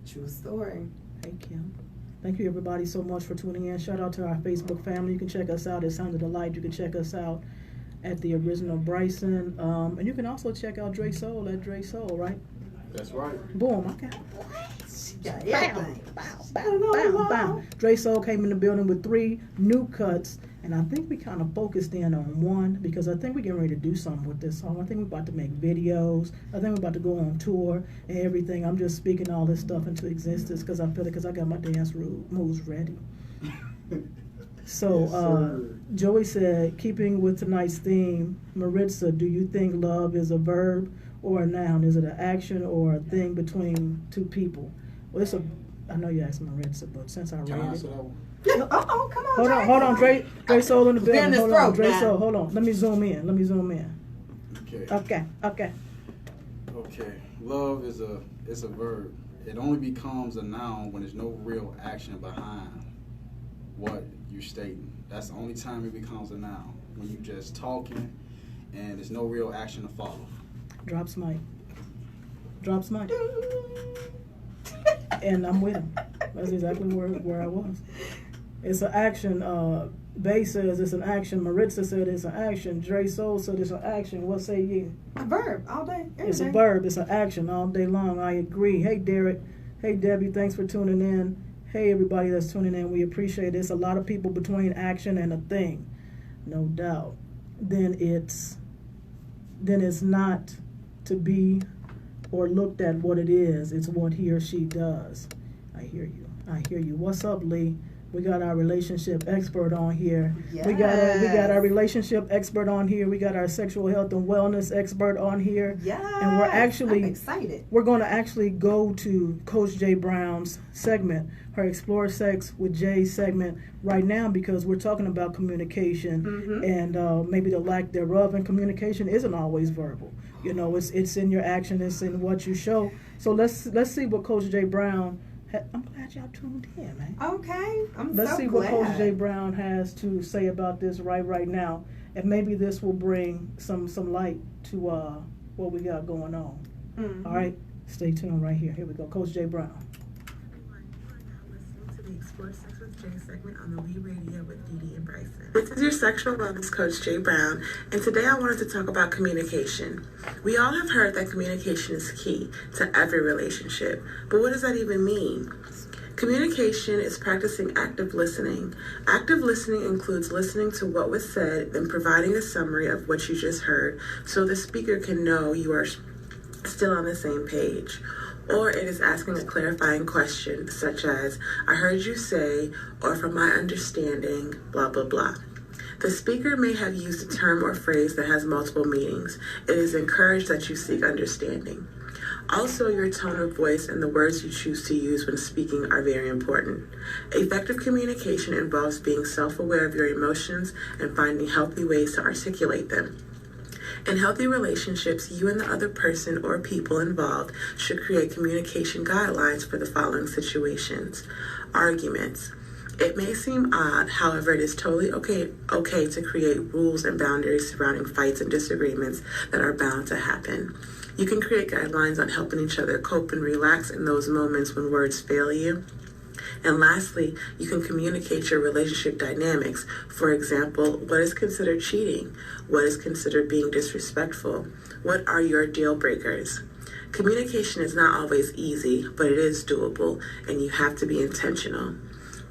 True story. Thank you. Thank you everybody so much for tuning in. Shout out to our Facebook family. You can check us out at Sound of the Light. You can check us out at the original Brysen. And you can also check out DraySoul at DraySoul, right? That's right. Boom. Okay. got Bow, everything. bow. DraySoul came in the building with 3 new cuts, and I think we kind of focused in on one because I think we're getting ready to do something with this song. I think we're about to make videos. I think we're about to go on tour and everything. I'm just speaking all this stuff into existence because I feel it because I got my dance moves ready. So Yes, Joey said, keeping with tonight's theme, Maritza, do you think love is a verb or a noun? Is it an action or a thing between 2 people? Well, I know you asked Maritza, but since I Can I read answer it. that one? Uh-oh, come on, Hold on, DraySoul in the Clearing building. his Hold on, throat now. DraySoul, hold on. Let me zoom in. Okay. Okay. Okay. Love is a verb. It only becomes a noun when there's no real action behind what you're stating. That's the only time it becomes a noun. When you just talking and there's no real action to follow. Drops mic. And I'm with him. That's exactly where I was. It's an action. Bay says it's an action. Maritza said it's an action. DraySoul said it's an action. What say you? A verb all day, every It's a day. verb. It's an action all day long. I agree. Hey, Derek. Hey, Debbie. Thanks for tuning in. Hey, everybody that's tuning in. We appreciate it. It's a lot of people between action and a thing, no doubt. Then it's not to be or looked at what it is. It's what he or she does. I hear you. What's up, Lee? We got our relationship expert on here. Yes. We got our relationship expert on here. We got our sexual health and wellness expert on here. Yes. And I'm excited. We're going to actually go to Coach J Brown's segment, her Explore Sex with Jay segment right now because we're talking about communication and maybe the lack thereof. And communication isn't always verbal. You know, it's in your action, it's in what you show. So let's see what Coach J Brown. I'm glad y'all tuned in, man. Okay, Let's see what Coach J Brown has to say about this right now, and maybe this will bring some light to what we got going on. Mm-hmm. All right, stay tuned right here. Here we go, Coach J Brown. Listening to the Explore Sex with Jay segment on the OUI Radio with Dee Dee Brysen. This is your sexual wellness coach, Jay Brown, and today I wanted to talk about communication. We all have heard that communication is key to every relationship, but what does that even mean? Communication is practicing active listening. Active listening includes listening to what was said and providing a summary of what you just heard so the speaker can know you are still on the same page. Or it is asking a clarifying question, such as, I heard you say, or from my understanding, blah, blah, blah. The speaker may have used a term or phrase that has multiple meanings. It is encouraged that you seek understanding. Also, your tone of voice and the words you choose to use when speaking are very important. Effective communication involves being self-aware of your emotions and finding healthy ways to articulate them. In healthy relationships, you and the other person or people involved should create communication guidelines for the following situations. Arguments. It may seem odd, however, it is totally okay to create rules and boundaries surrounding fights and disagreements that are bound to happen. You can create guidelines on helping each other cope and relax in those moments when words fail you. And lastly, you can communicate your relationship dynamics. For example, what is considered cheating? What is considered being disrespectful? What are your deal breakers? Communication is not always easy, but it is doable, and you have to be intentional.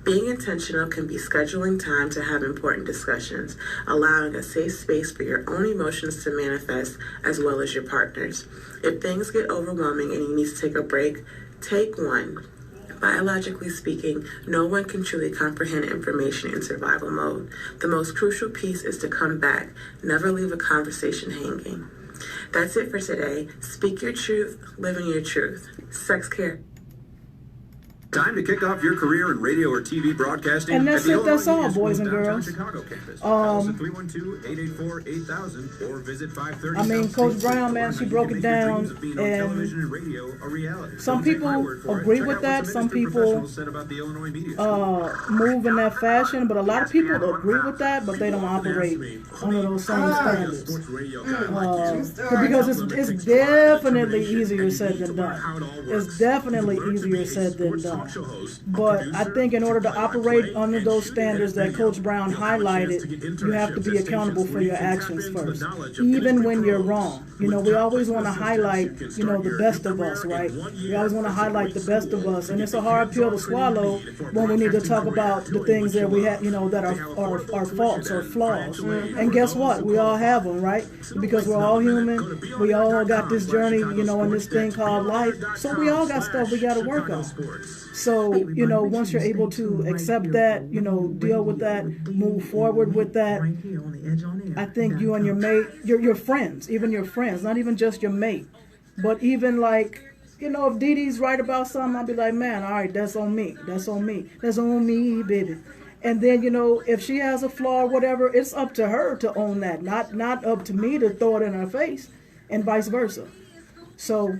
Being intentional can be scheduling time to have important discussions, allowing a safe space for your own emotions to manifest as well as your partner's. If things get overwhelming and you need to take a break, take one. Biologically speaking, no one can truly comprehend information in survival mode. The most crucial piece is to come back, never leave a conversation hanging. That's it for today. Speak your truth, live in your truth. Sex care. Time to kick off your career in radio or TV broadcasting. And that's at the it, that's Illinois all, Media boys School's and downtown girls. Chicago campus. Call us at 312-884-8000 or visit 530 I mean, South Coach State Brown, man, Street, she broke it make your down, dreams of being on and television and radio a reality. some Don't take people my word for it. agree Check with out that, what some industry people, professionals said about the Illinois Media School. move in that fashion, but a lot of people agree with that, but they don't operate under those same standards. Sports radio Because it's definitely easier said than done. It's definitely easier said than done. talk show host, but I think in order to operate under those standards that Coach Brown highlighted, you have to be accountable for your actions first, even when you're wrong. You know, we always want to highlight, you know, the best of us, right? We always want to highlight the best of us, and it's a hard pill to swallow when we need to talk about the things that we have, you know, that are faults or flaws. And guess what? We all have them, right? Because we're all human. We all got this journey, you know, in this thing called life. So we all got stuff we got to work on. So, you know, once you're able to accept that, you know, deal with that, move forward with that, I think you and your mate, your friends, even your friends, not even just your mate, but even like, you know, if Dee Dee's right about something, I'll be like, man, all right, that's on me. That's on me. That's on me, baby. And then, you know, if she has a flaw or whatever, it's up to her to own that, not up to me to throw it in her face, and vice versa. So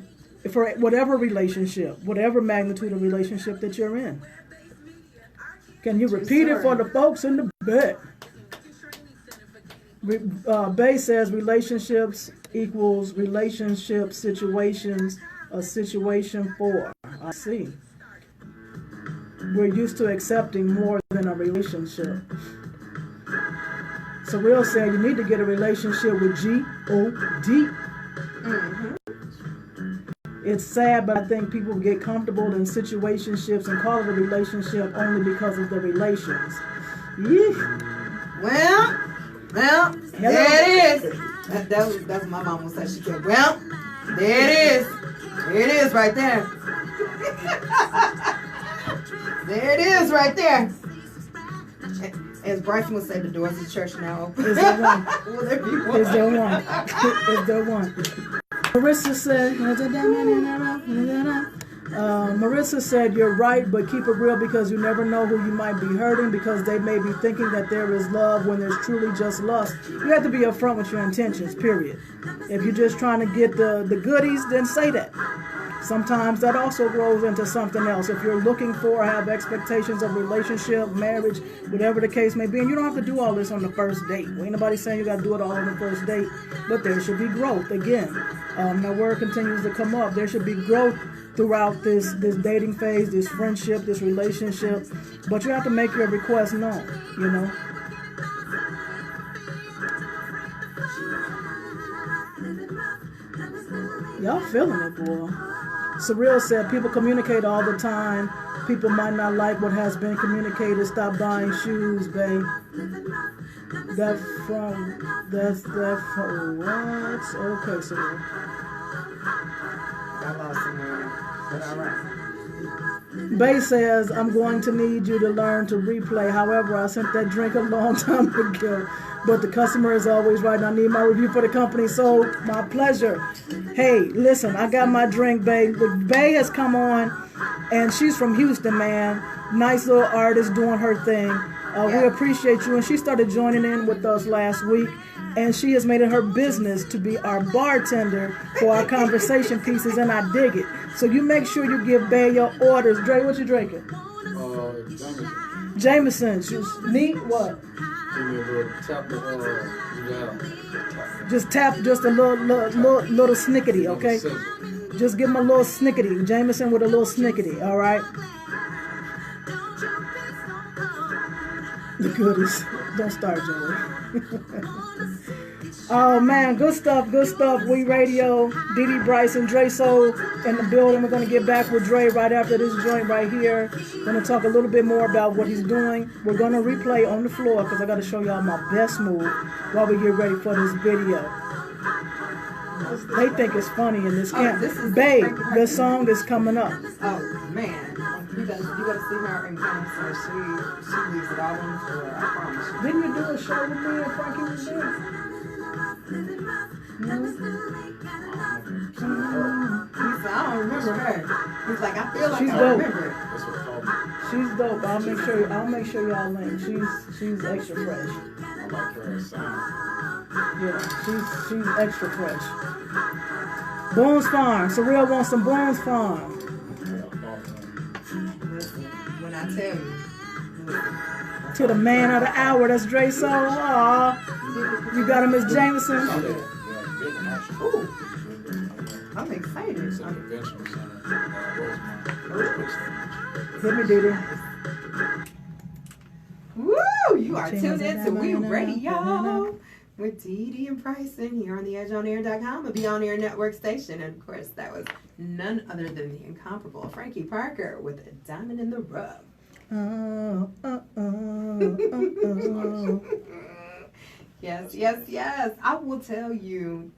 for whatever relationship, whatever magnitude of relationship that you're in. Can you repeat it for the folks in the back? Bay says relationships equals relationship situations, a situation for. I see. We're used to accepting more than a relationship. So we'll say you need to get a relationship with G-O-D. It's sad, but I think people get comfortable in situationships and call it a relationship only because of the relations. Yeah. Well, there it is. That's what my mom would say. She said, well, there it is. There it is right there. There it is right there. As Bryson would say, the doors of church now open. Is there one? Will there be one? Is there one? Is there one? Marissa said, you're right, but keep it real because you never know who you might be hurting because they may be thinking that there is love when there's truly just lust. You have to be upfront with your intentions, period. If you're just trying to get the goodies, then say that. Sometimes that also grows into something else. If you're looking for, have expectations of relationship, marriage, whatever the case may be, and you don't have to do all this on the first date. Ain't nobody saying you got to do it all on the first date, but there should be growth. Again, that word continues to come up. There should be growth throughout this dating phase, this friendship, this relationship, but you have to make your request known, you know. Y'all feeling it, boy. Surreal said, people communicate all the time. People might not like what has been communicated. Stop buying shoes, babe. That's from what? Okay, Surreal. I lost some money, but all right. Bay says, I'm going to need you to learn to replay. However, I sent that drink a long time ago, but the customer is always right. I need my review for the company, so my pleasure. Hey, listen, I got my drink, Bay. Bay has come on, and she's from Houston, man. Nice little artist doing her thing. We appreciate you, and she started joining in with us last week, and she has made it her business to be our bartender for our conversation pieces, and I dig it. So you make sure you give Bay your orders. Dre, what you drinking? Jameson. Neat, what? Give me a little tap Just tap just a little snickety, okay? Just give him a little snickety. Jameson with a little snickety, all right? The goodies. Don't start, Joey. Oh, man, good stuff. We Radio, Dee Dee Brysen, DraySoul in the building. We're going to get back with Dre right after this joint right here. We're going to talk a little bit more about what he's doing. We're going to replay on the floor because I got to show y'all my best move while we get ready for this video. They think it's funny in this camp. Babe, the song is coming up. Oh, man. You gotta see her in concert. She leaves it all on the floor. I promise you. Didn't you do a show with me and Frankie was there? No? He said, I don't remember her. He's like, I feel like She's I dope. remember her. She's dope. I'll make sure y'all link. She's extra fresh. I like her sound. Yeah, she's extra fresh. Boone's Farm. Surreal wants some Boone's Farm. When I tell you. To the man of the hour, that's DraySoul. Aw. You got him as Jameson. Ooh. I'm excited. It's a convention center. Hit me, Dee Dee. Woo! You are tuned in to We Radio with Dee Dee and Brysen here on the EdgeOnAir.com, a Beyond Air Network station. And of course, that was none other than the incomparable Frankie Parker with a Diamond in the Rough. Yes, yes, yes. I will tell you,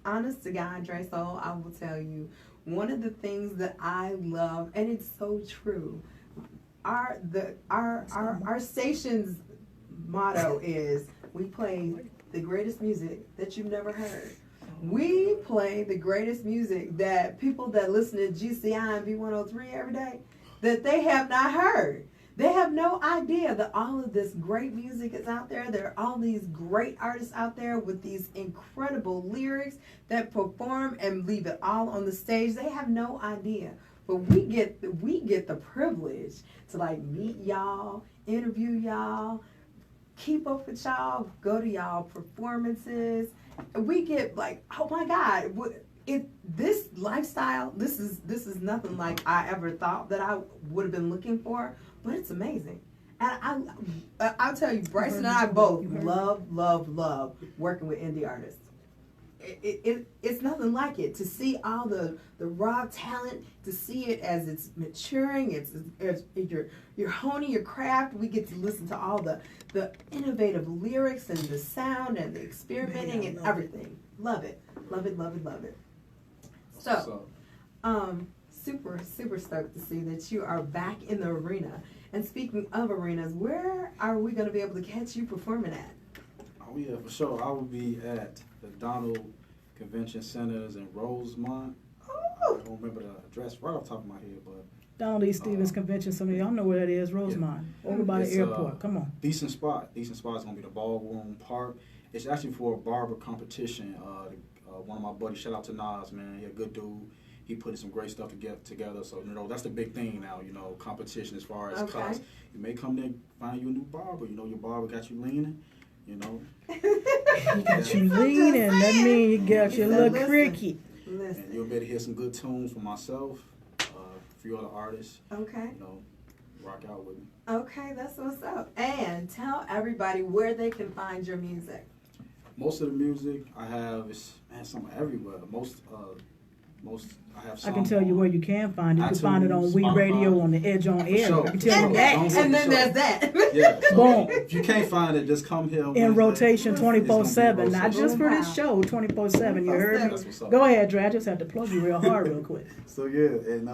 honest to God, DraySoul, I will tell you, one of the things that I love, and it's so true, our station's motto is we play the greatest music that you've never heard. We play the greatest music that people that listen to GCI and B103 every day, that they have not heard. They have no idea that all of this great music is out there. There are all these great artists out there with these incredible lyrics that perform and leave it all on the stage. They have no idea. But we get the privilege to like meet y'all, interview y'all, keep up with y'all, go to y'all performances. We get like, oh my God, this lifestyle, this is nothing like I ever thought that I would have been looking for. But it's amazing. And I'll tell you, Brysen and I both love working with indie artists. It's nothing like it. To see all the raw talent, to see it as it's maturing, as you're honing your craft. We get to listen to all the innovative lyrics and the sound and the experimenting and everything. Love it. Love it, love it, love it. So, super stoked to see that you are back in the arena. And speaking of arenas, where are we going to be able to catch you performing at? Oh yeah, for sure. I will be at the Donald Convention Centers in Rosemont. I don't remember the address right off the top of my head, but Donald E. Stevens Convention Center. Y'all know where that is, Rosemont. Yeah. Over by the airport. Come on. Decent spot. Decent spot is going to be the Ballroom Park. It's actually for a barber competition. One of my buddies, shout out to Nas, man. He a good dude. He put some great stuff together. So, that's the big thing now, competition as far as cuts. You may come there, find you a new barber. Your barber got you leaning, He got you leaning. That means you got you a little cricky. And you'll be able to hear some good tunes from myself, a few other artists. Okay. Rock out with me. Okay, that's what's up. And tell everybody where they can find your music. Most of the music I have is, something everywhere. Most I have songs. I can tell you where you can find it. You can find it on We Radio on the Edge on Air. Sure. I can tell you that. And then there's that. Yeah. So boom. If you can't find it, just come here. In rotation 24/7. Not just for this show, 24/7. You heard me? That's what's up. Go ahead, Dre. I just had to plug you real hard real quick. So yeah, and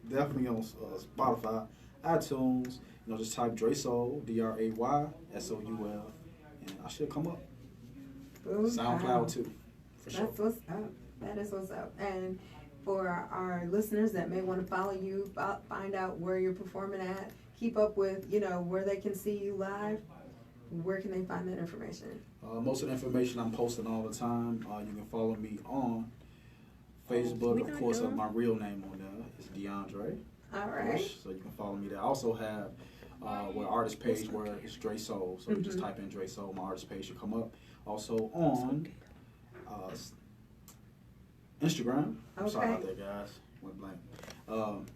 definitely on Spotify, iTunes. Just type DraySoul, DraySoul, and I should come up. SoundCloud too, for sure. That's what's up. That is what's up. And for our listeners that may want to follow you, find out where you're performing at, keep up with, where they can see you live, where can they find that information? Most of the information I'm posting all the time. You can follow me on Facebook. Of course, my real name on there is DeAndre. All right. So you can follow me there. I also have an artist page where it's DraySoul. So you just type in DraySoul, my artist page should come up. Also on Instagram. I'm sorry about that, guys. Went blank.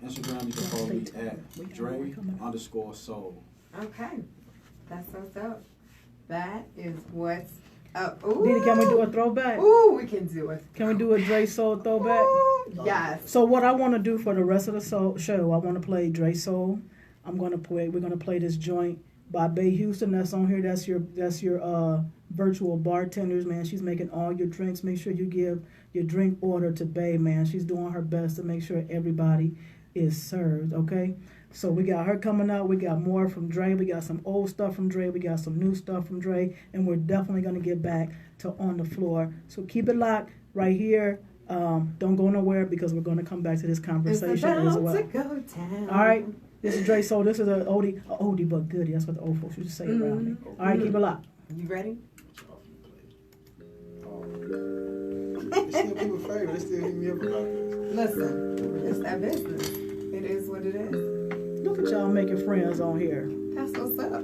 Instagram, you can follow me at Dre_Soul. Okay. That's what's up. That is what's up. Ooh. Dee Dee, can we do a throwback? Ooh, we can do it. Can we do a DraySoul throwback? Ooh, yes. So what I want to do for the rest of the show, I want to play DraySoul. We're gonna play this joint by Bay Houston that's on here. That's your virtual bartenders, man. She's making all your drinks. Make sure you give your drink order to Bay, man. She's doing her best to make sure everybody is served, okay? So we got her coming out. We got more from Dre. We got some old stuff from Dre. We got some new stuff from Dre. And we're definitely going to get back to On the Floor. So keep it locked right here. Don't go nowhere because we're going to come back to this conversation as well. To go down. All right. This is DraySoul. This is an oldie but goodie. That's what the old folks used to say around me. All right, keep it locked. You ready? It's still people favorite. They still hit me up about this. Listen, it's that business. It is what it is. Look at y'all making friends on here. That's what's up.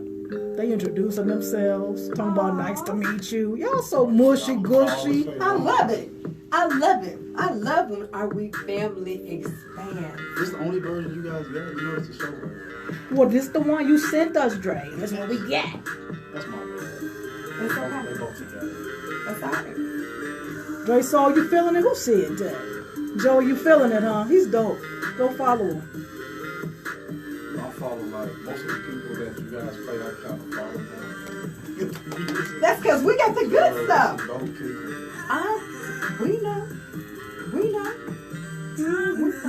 They introducing themselves, talking about nice to meet you. Y'all so mushy gushy. I love it. I love it. I love when Are We Family expands. This is the only version you guys got. You know it's a show version. Well, this the one you sent us, Dre. That's what we get. That's my bad. It's They okay. both together. That's all right. DraySoul, you feeling it? Who said that? Joe, you feeling it, huh? He's dope. Go follow him. I follow like most of the people that you guys play. I kind of follow them. That's because we got the good stuff. Dope people. We know. We know. We know.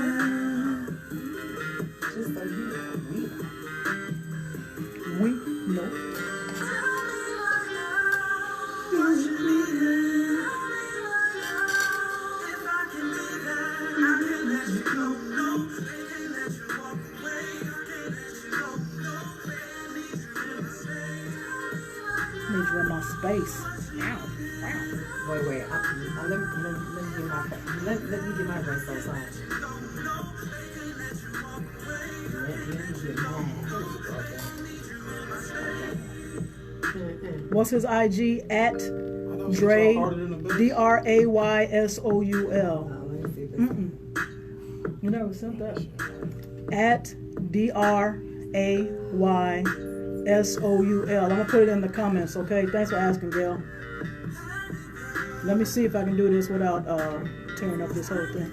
Just so you know, we know. We know. Need you in my space. Wait. Let me get my DraySoul song. Let me get mine. What's his IG? At Dray, DraySoul. Let me see if You never sent that. At DraySoul. I'm gonna put it in the comments, okay? Thanks for asking, Gail. Let me see if I can do this without tearing up this whole thing.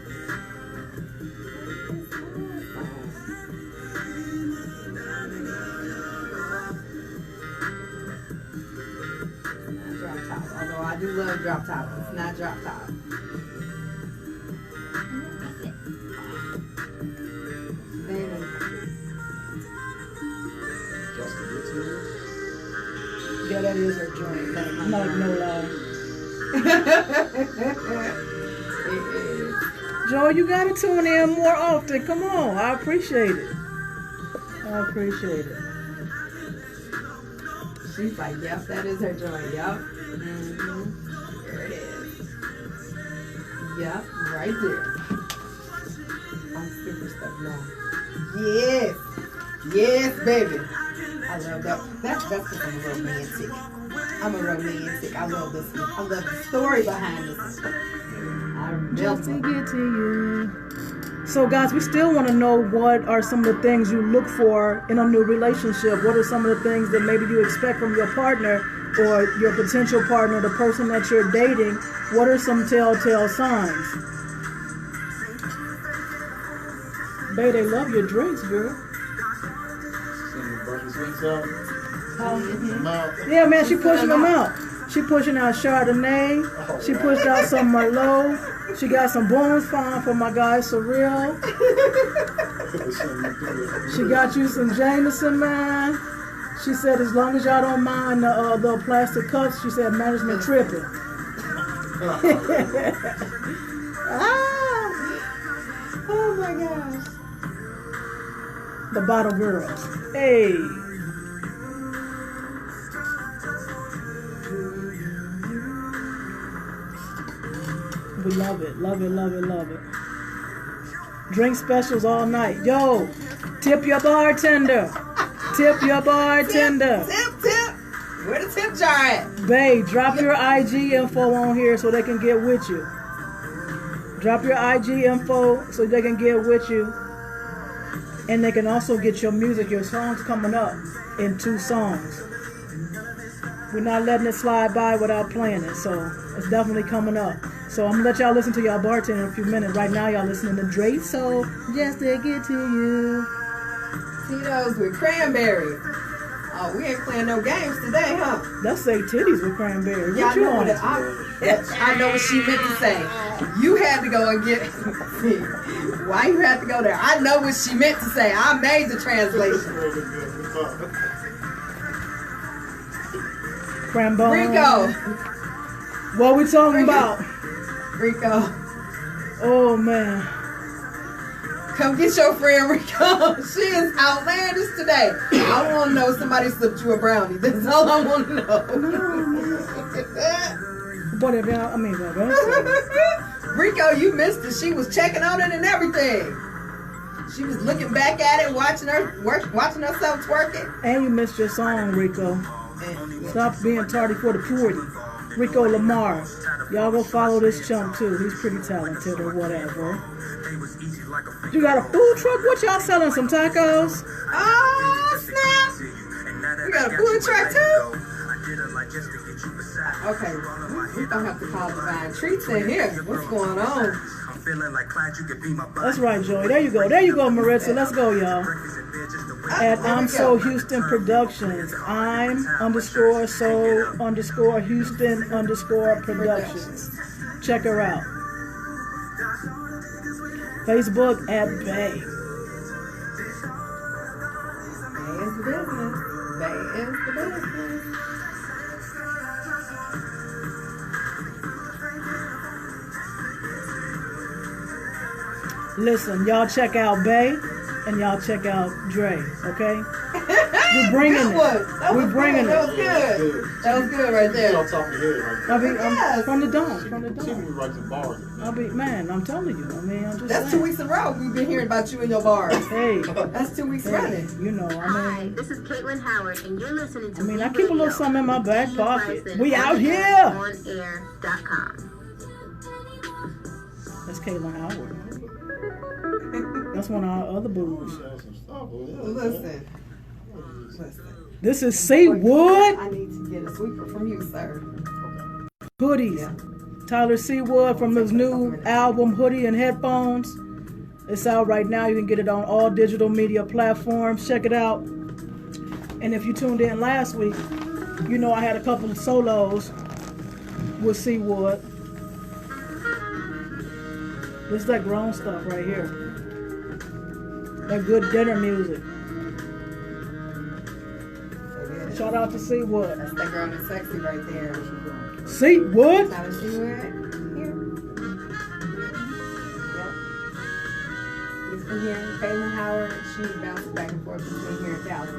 drop top. Although I do love drop top. It's not drop top. Yeah, that is her joint. Like no lie. It is. Joe, you gotta tune in more often. Come on, I appreciate it. I appreciate it. She's like, yep, that is her joint. Yep. Mm-hmm. There it is. Yep, right there. I'm super stuck now. Yes. Yes, baby. I love that. That's because I'm a romantic. I'm a romantic. I love this one. I love the story behind this one. Just to get to you. So guys, we still want to know what are some of the things you look for in a new relationship. What are some of the things that maybe you expect from your partner or your potential partner, the person that you're dating? What are some telltale signs? Babe, they love your drinks, girl. Yeah, man, she pushing them out. She pushing out Chardonnay. She pushed out some Merlot. She got some Bonfire for my guy Surreal. She got you some Jameson, man. She said as long as y'all don't mind the plastic cups, she said management tripping. Oh my gosh. The bottle girls. Hey. We love it, love it, love it, love it. Drink specials all night. Yo, tip your bartender. Tip your bartender. Tip. Where the tip jar at? Babe, drop your IG info on here so they can get with you. Drop your IG info so they can get with you. And they can also get your music, your songs coming up in 2 songs. We're not letting it slide by without playing it, so it's definitely coming up. So I'm gonna let y'all listen to y'all bartender in a few minutes. Right now, y'all listening to DraySoul, just to get to you. Tito's with cranberry. Oh, we ain't playing no games today, huh? Let's say titties with cranberry. Yeah, What you on? I know what she meant to say. You had to go and get. Why you had to go there? I know what she meant to say. I made the translation. Crambone. Rico. What we talking about? Rico. Oh man. Come get your friend Rico. She is outlandish today. I want to know if somebody slipped you a brownie. That's all I want to know. Whatever. I mean, Rico, you missed it. She was checking on it and everything. She was looking back at it, watching herself twerking. And you missed your song, Rico. Stop being tardy for the purity. Rico Lamar. Y'all go follow this chump too. He's pretty talented or whatever. You got a food truck? What y'all selling? Some tacos? Oh, snap! You got a food truck too? Okay, we're gonna have to call Divine Treats in here. What's going on? That's right, Joey. There you go. There you go, Maritza. Let's go, y'all. At I'm So Houston Productions. I'm _so _Houston _ Productions. Check her out. Facebook at Bay. Bay is the business. Bay is the business. Listen, y'all check out Bay and y'all check out Dre, okay? We're bringing it. We're bringing it. That was good. That was good right there. Y'all top of your head right there. I'm from the dome. From the See dome. me write some bars. Man, I'm telling you. I mean, I'm just That's saying. 2 weeks in a row. We've been hearing about you and your bars. Hey. That's 2 weeks running. You know, Hi, this is Caitlin Howard, and you're listening to I keep a little something in my back pocket. We out here. OnAir.com. That's Caitlin Howard. That's one of our other boos. Listen. This is Seawood. I need to get a sweeper from you, sir. Hoodies. Yeah. Tyler Seawood from his new album, Hoodie and Headphones. It's out right now. You can get it on all digital media platforms. Check it out. And if you tuned in last week, you know I had a couple of solos with Seawood. This is that grown stuff right here. That good dinner music. Shout out to Seawood. That's that girl that's sexy right there. Seawood. Tyler Seawood. Here. Yep. He's from here. Caitlin Howard. She bounces back and forth between here and Dallas.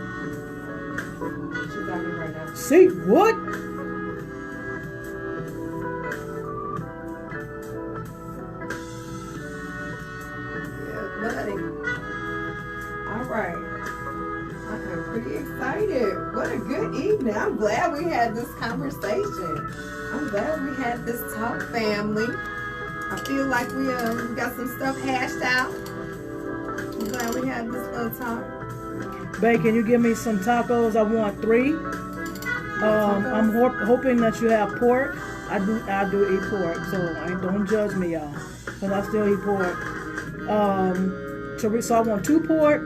She's out here right now. Seawood. Yeah, buddy. All right. I'm pretty excited. What a good evening. I'm glad we had this conversation. I'm glad we had this talk, family. I feel like we got some stuff hashed out. I'm glad we had this little talk. Bae, can you give me some tacos? I want 3. I'm hoping that you have pork. I do eat pork, so don't judge me, y'all, because I still eat pork. So I want 2 pork,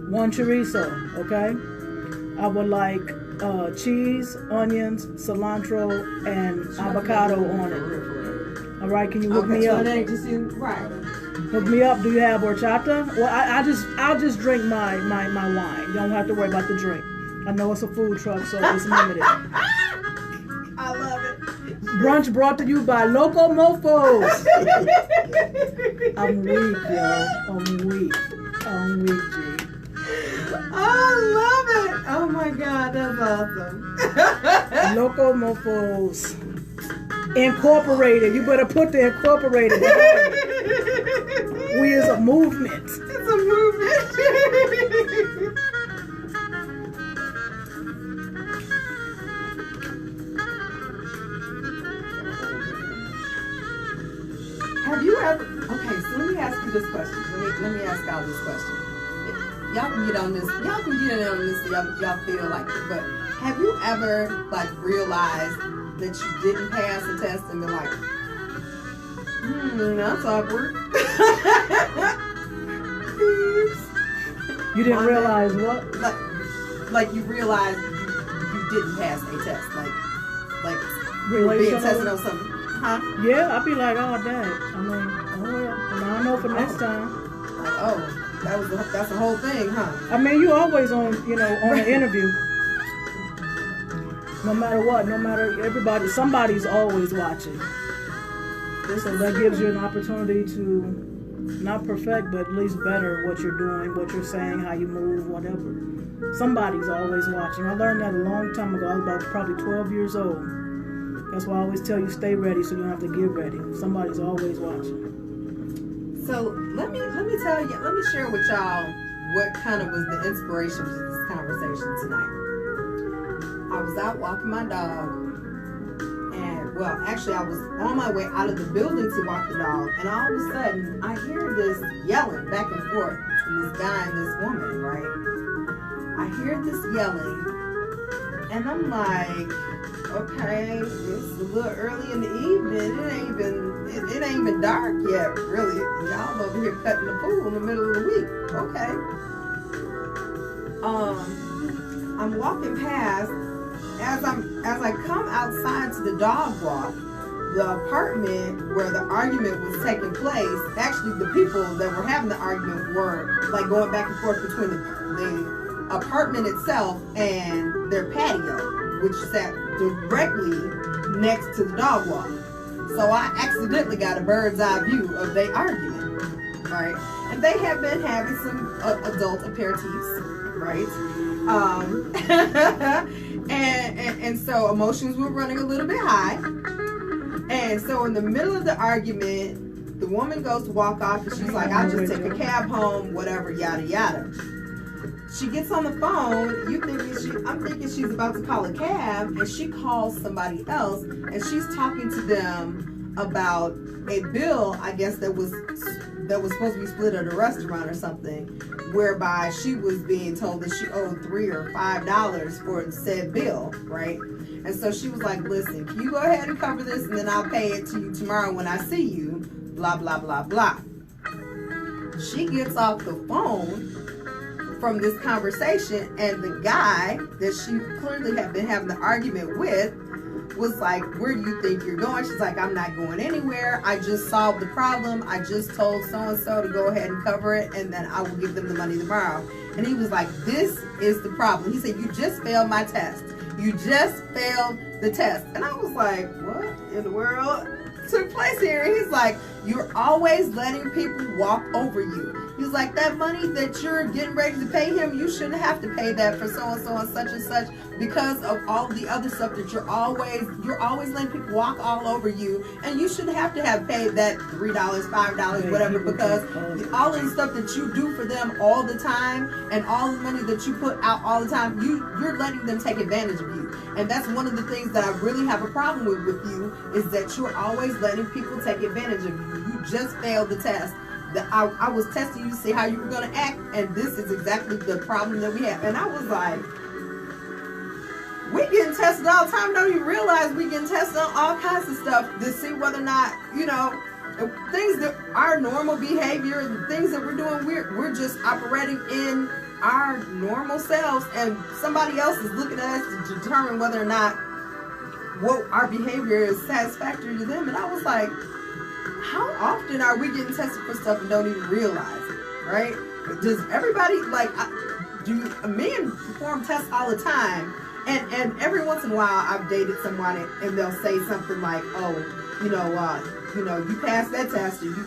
1 chorizo, okay? I would like cheese, onions, cilantro, and avocado on it. All right, can you hook me up? Right. Hook me up. Do you have horchata? Well, I'll just drink my wine. You don't have to worry about the drink. I know it's a food truck, so it's limited. I love it. Brunch brought to you by Loco Mofos. I'm weak, yo. I'm weak, G. I love it. Oh my God, that's awesome. Loco Mofos. Incorporated. You better put the Incorporated. We is a movement. It's a movement. Have you ever? Okay, so let me ask you this question. Let me ask y'all this question. Y'all can get on this. Y'all can get in on this. Y'all feel like it. But have you ever realized that you didn't pass a test and be like, that's awkward. You didn't realize what? Like you realized you didn't pass a test. Like you were being tested on something. Huh? Yeah, I'd be like, oh dang. I mean, oh well. I know for next time. Like, that's the whole thing, huh? I mean, you always on an interview. No matter what, everybody, somebody's always watching. So that gives you an opportunity to not perfect, but at least better what you're doing, what you're saying, how you move, whatever. Somebody's always watching. I learned that a long time ago. I was about probably 12 years old. That's why I always tell you stay ready so you don't have to get ready. Somebody's always watching. So let me tell you, let me share with y'all what kind of was the inspiration for this conversation tonight. I was out walking my dog, and well, actually I was on my way out of the building to walk the dog, and all of a sudden I hear this yelling back and forth between this guy and this woman, right? I hear this yelling, and I'm like, okay, it's a little early in the evening. It ain't even dark yet, really. Y'all over here cutting the pool in the middle of the week. Okay. I'm walking past. As I come outside to the dog walk, the apartment where the argument was taking place, actually the people that were having the argument were like going back and forth between the apartment itself and their patio, which sat directly next to the dog walk. So I accidentally got a bird's eye view of their argument, right? And they have been having some adult aperitifs, right? And so emotions were running a little bit high. And so in the middle of the argument, the woman goes to walk off and she's like, I'll just take a cab home, whatever, yada, yada. She gets on the phone, I'm thinking she's about to call a cab, and she calls somebody else, and she's talking to them about a bill, I guess, that was supposed to be split at a restaurant or something, whereby she was being told that she owed $3 or $5 for said bill, right? And so she was like, listen, can you go ahead and cover this, and then I'll pay it to you tomorrow when I see you, blah, blah, blah, blah. She gets off the phone from this conversation, and the guy that she clearly had been having the argument with was like, where do you think you're going? She's like, I'm not going anywhere. I just solved the problem. I just told so-and-so to go ahead and cover it, and then I will give them the money tomorrow. And he was like, this is the problem. He said, you just failed my test. You just failed the test. And I was like, what in the world took place here? And he's like, you're always letting people walk over you. He's like, that money that you're getting ready to pay him, you shouldn't have to pay that for so-and-so and such because of all the other stuff that you're always letting people walk all over you, and you shouldn't have to have paid that $3, $5, whatever, because all of the stuff that you do for them all the time and all the money that you put out all the time, you're letting them take advantage of you. And that's one of the things that I really have a problem with you, is that you're always letting people take advantage of you. You just failed the test. I was testing you to see how you were going to act, and this is exactly the problem that we have. And I was like, we getting tested all the time. Don't even realize we getting tested on all kinds of stuff to see whether or not, things that our normal behavior, the things that we're doing, we're just operating in our normal selves, and somebody else is looking at us to determine whether or not what our behavior is satisfactory to them. And I was like, how often are we getting tested for stuff and don't even realize it, right? Does everybody, do men perform tests all the time? And every once in a while, I've dated someone and they'll say something like, oh, you passed that test, or you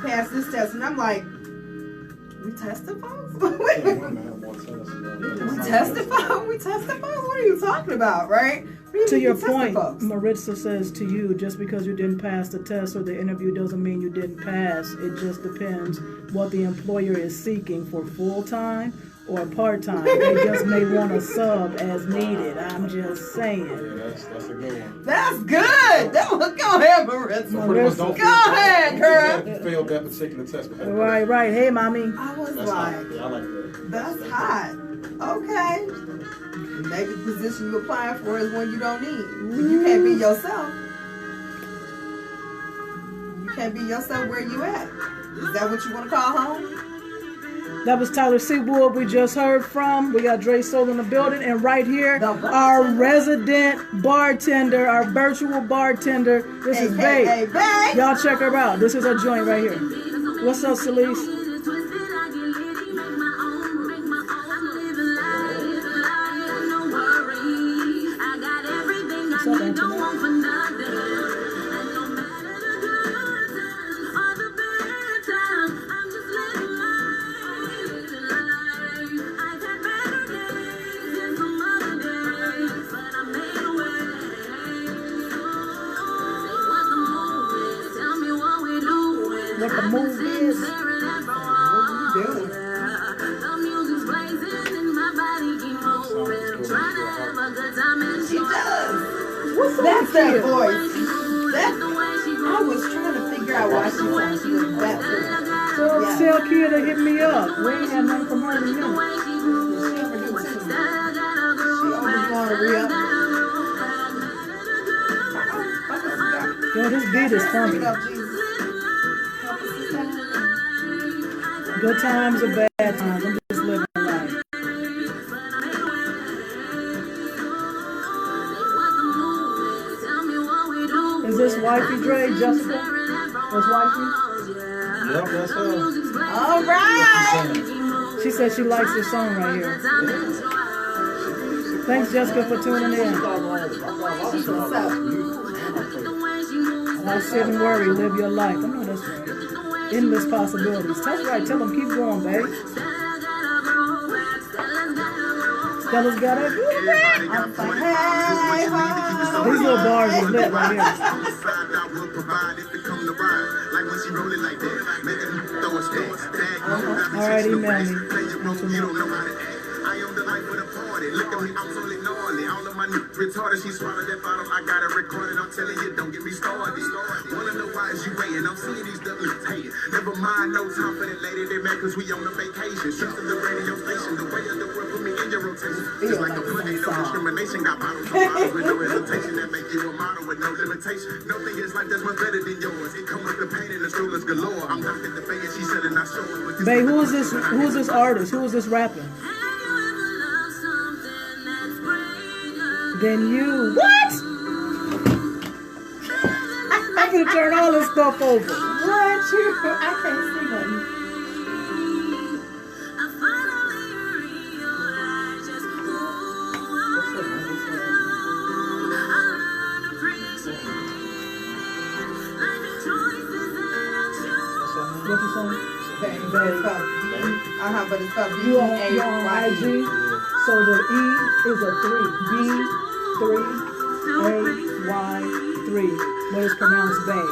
passed this test. And I'm like, we tested folks? We tested folks? What are you talking about, right? To your point, Maritza says to you, just because you didn't pass the test or the interview doesn't mean you didn't pass. It just depends what the employer is seeking for full-time or part-time. They just may want a sub as needed. I'm just saying. Yeah, that's a good one. That's good. Go ahead, Maritza. Go ahead, girl. You failed that particular test. Right. Hey, mommy. I was That's like, hot. Yeah, I like that. That's hot. Okay. Maybe the position you're applying for is one you don't need. You can't be yourself. You can't be yourself where you at. Is that what you want to call home? That was Tyler Seawood we just heard from. We got DraySoul in the building. And right here, our resident bartender, our virtual bartender. This is Babe. Y'all check her out. This is her joint right here. What's up, Celeste? What's up, Antoinette? what the move is. What are you doing? She does. What's That's that that voice. I was trying to figure out why she sounds like that voice. Tell Kia to hit me up. We ain't had nothing from her in a minute. She ever do too. She always want to re-up. Yo, this beat is funny. Good times or bad times, I'm just living life. Is this wifey Dre, Jessica? That's wifey? Yep, that's her. All right. She said she likes this song right here. Thanks, Jessica, for tuning in. What's up? Don't sit and worry, live your life. I know that's right. Endless possibilities. That's right. Tell them keep going, babe. Stella's got a good back. These little bars are lit right here. All right, email me. Look at me, I'm so ignoring it. All of my retarded, she swallowed that bottle. I got it recorded. I'm telling you, don't get me started. Wanna know why is you waiting? I'm seeing these W's hating. Never mind, no time for that lady. They mad cause we on a vacation. Shift to the radio station. The way of the world put me in your rotation. Just like a plug, ain't no discrimination. Got bottles for bottles with no hesitation. That make you a model with no limitation. No thing is life that's much better than yours. It come with the pain and the strollers galore. I'm knocking the bay and she selling our show. Babe, who is this artist? Who is this rapping? Then you. What? I'm gonna turn all this stuff over. What? I can't see nothing. What you saying? But it's called You on IG? B-A-Y-E. So the E is a 3. B3AY3. But it's pronounced Bay.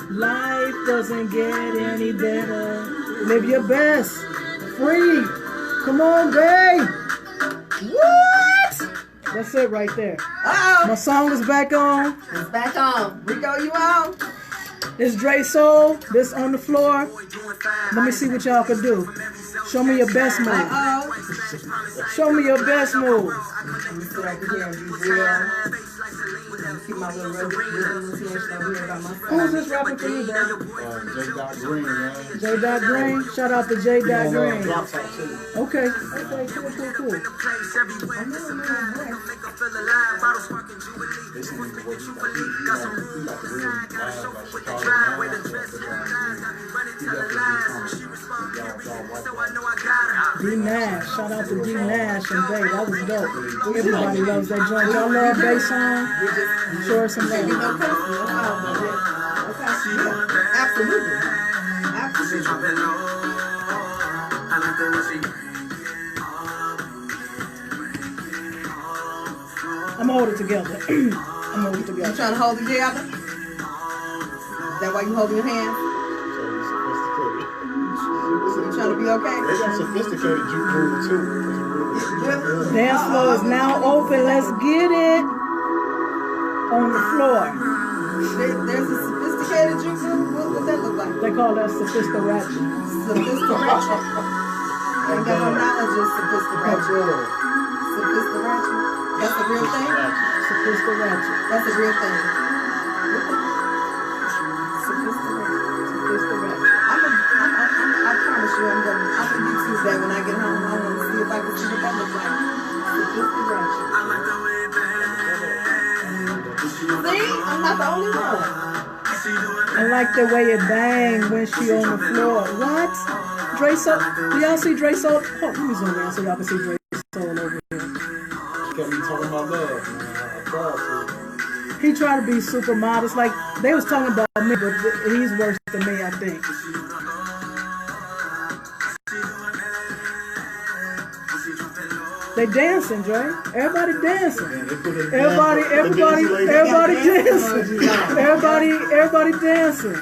Life doesn't get any better. Live your best. Free. Come on, babe. What? That's it right there. Uh-oh. My song is back on. It's back on. Rico, you on? This DraySoul. This on the floor. Let me see what y'all can do. Show me your best move. Uh-oh. Show me your best move. Let me sit over here and be real. Keep my little representation over here about my son. Who's this rapping for you, babe? J. Green, man. J. Green. Shout out to J. Green. Drop top too. Okay. Okay. Cool. Listen to what you got. You got the real live, like Chicago. D Nash, shout out to D Nash and Bay. That was dope. Everybody loves that joint. Y'all love Bay song? Show her some love. Absolutely. Absolutely. I'm gonna hold it together. You trying to hold it together? Is that why you holding your hand? You trying to be okay? They got sophisticated juke moves too. Dance floor is now open. Let's get it on the floor. There's a sophisticated juke move. What that look like? They call that sophisticated. Sophistication. I ain't got no knowledge of sophistication. Sophistication. That's a real thing? Sophisticated. That's a real thing. I promise you I'm gonna YouTube that when I get home. I want to see if I can see what that looks like. not the only one. I like the way it bang when she on the floor. What? DraySoul? Do y'all see DraySoul? Oh, let me zoom in so y'all can see DraySoul over here. Kept me talking about love, man. I tried to. He tried to be super modest. Like, they was talking about me, but he's worse than me, I think. They dancing, Dre. Everybody dancing. Everybody dancing. Everybody dancing.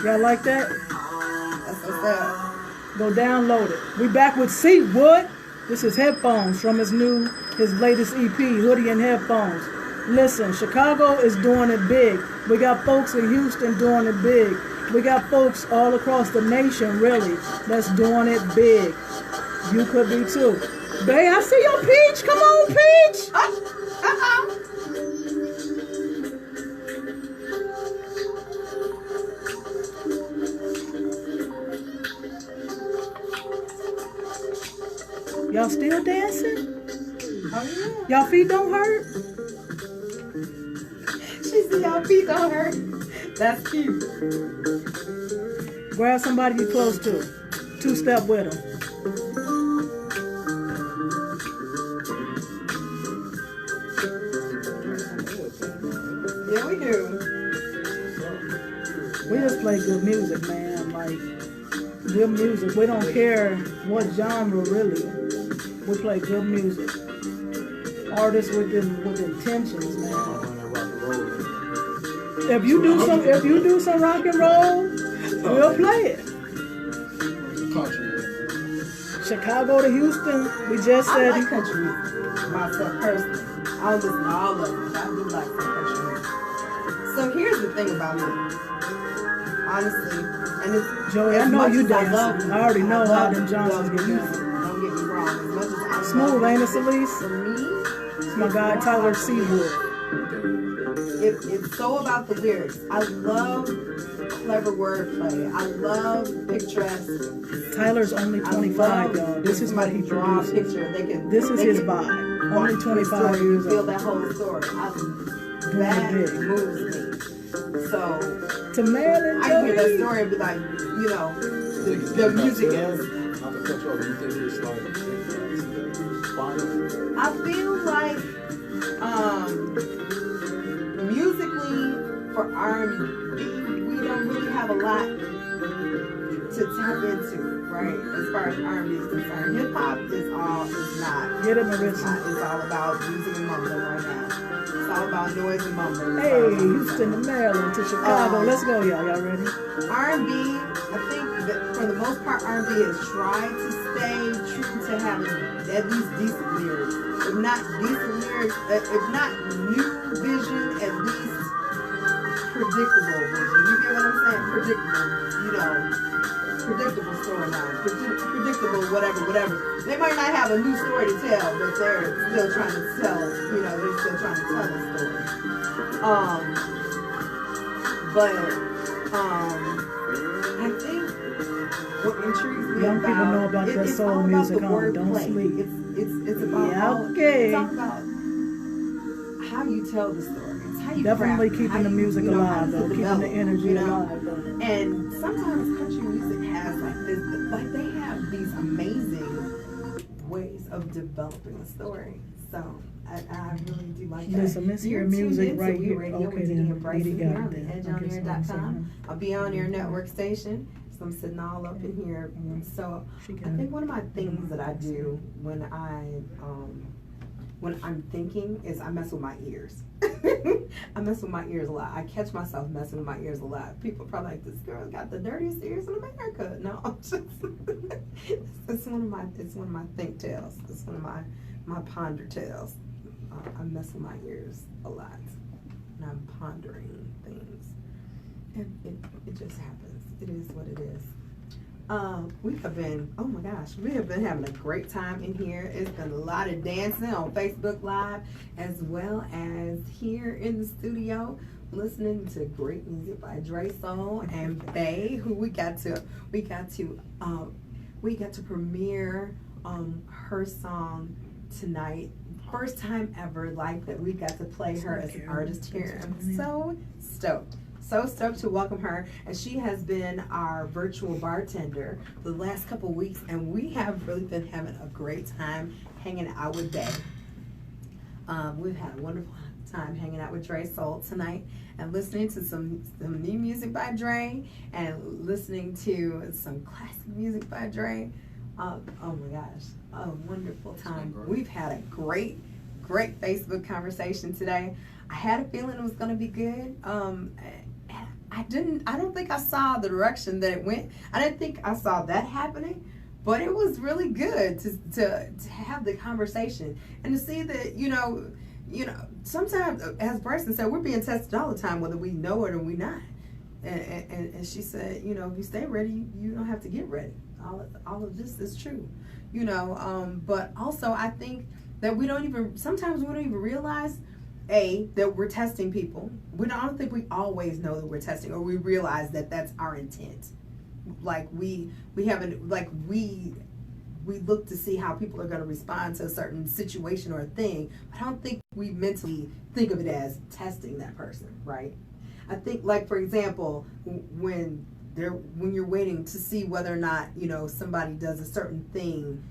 Y'all like that? That's what's up. Go download it. We back with Seawood. This is Headphones from his latest EP, Hoodie and Headphones. Listen, Chicago is doing it big. We got folks in Houston doing it big. We got folks all across the nation, really, that's doing it big. You could be too. Babe, I see your Peach. Come on, Peach. Y'all still dancing? Oh, yeah. Y'all feet don't hurt? She said y'all feet don't hurt. That's cute. Grab somebody you close to. Two-step with them. Yeah, we do. We just play good music, man. Like, good music. We don't care what genre, really. We play good music. Artists with intentions, man. If you do some rock and roll, we'll play it. Chicago to Houston, we just said. I like country music myself personally. I don't listen to all of them, but I do like some country music. So here's the thing about me. Honestly, and it's Joey, I know you dance. I already know how them Johnsons get music. down. Don't get me wrong. As much as I Smooth, love ain't it, music, Celise? for me, It's my guy Tyler Seawood. It's so about the lyrics. I love clever wordplay. I love picturesque. Tyler's only 25, y'all. This is what he draw a produces. picture. This is his vibe. Only 25 years Feel old. that whole story. That moves me. So To Maryland, I can hear that story and be like, you know, the music is. Not to cut you off, you think it's like fire? I feel like musically for R&B, we don't really have a lot to tap into, right? As far as R&B is concerned, hip hop is not. Get it, Marissa. It's all about music and mumbling right now. It's all about noise and mumbling. Hey, Houston to Maryland to Chicago. Let's go, y'all. Y'all ready? R&B, I think that for the most part, R&B has tried to stay true to having at least decent lyrics. If not decent lyrics, if not new vision, at least predictable vision. You get what I'm saying? Predictable, predictable storyline, predictable whatever. They might not have a new story to tell, but they're still trying to tell, they're still trying to tell a story. I think what intrigues me Young people know about that it's soul all music, about the don't wordplay. sleep. It's about it's all about how you tell the story. It's how you Definitely craft it, keeping how the you, music alive, though. put Keeping the melody, energy alive, though. And sometimes country music has they have these amazing ways of developing a story. So I really do like that. Listen, let's hear You're music tuned right into here. Radio Okay, with Dee Dee then. Brysen Dee Dee here got on it the then. edgeonair.com. I'll be on your network station. So I'm sitting all up in here. So I think one of my things that I do when I'm thinking is I mess with my ears. I mess with my ears a lot. I catch myself messing with my ears a lot. People are probably like, this girl's got the dirtiest ears in America. No, it's one of my think tales. It's one of my ponder tales. I mess with my ears a lot, and I'm pondering things, and it just happens. It is what it is. We have been having a great time in here. It's been a lot of dancing on Facebook Live as well as here in the studio, listening to great music by DraySoul and Bay, who we got to premiere her song tonight. First time ever like that we got to play her as an artist here. I'm so stoked. So stoked to welcome her, and she has been our virtual bartender the last couple of weeks, and we have really been having a great time hanging out with Day. We've had a wonderful time hanging out with DraySoul tonight and listening to some new music by Dre and listening to some classic music by Dre. Oh my gosh, a wonderful time. We've had a great Facebook conversation today. I had a feeling it was going to be good. I don't think I saw the direction that it went. I didn't think I saw that happening, but it was really good to have the conversation and to see that, you know, sometimes, as Brysen said, we're being tested all the time, whether we know it or we not. And she said, you know, if you stay ready, you don't have to get ready. All of this is true, you know. But also, I think that sometimes we don't even realize, that we're testing people. I don't think we always know that we're testing, or we realize that that's our intent. Like we look to see how people are going to respond to a certain situation or a thing. But I don't think we mentally think of it as testing that person, right? I think, like, for example, when you're waiting to see whether or not, you know, somebody does a certain thing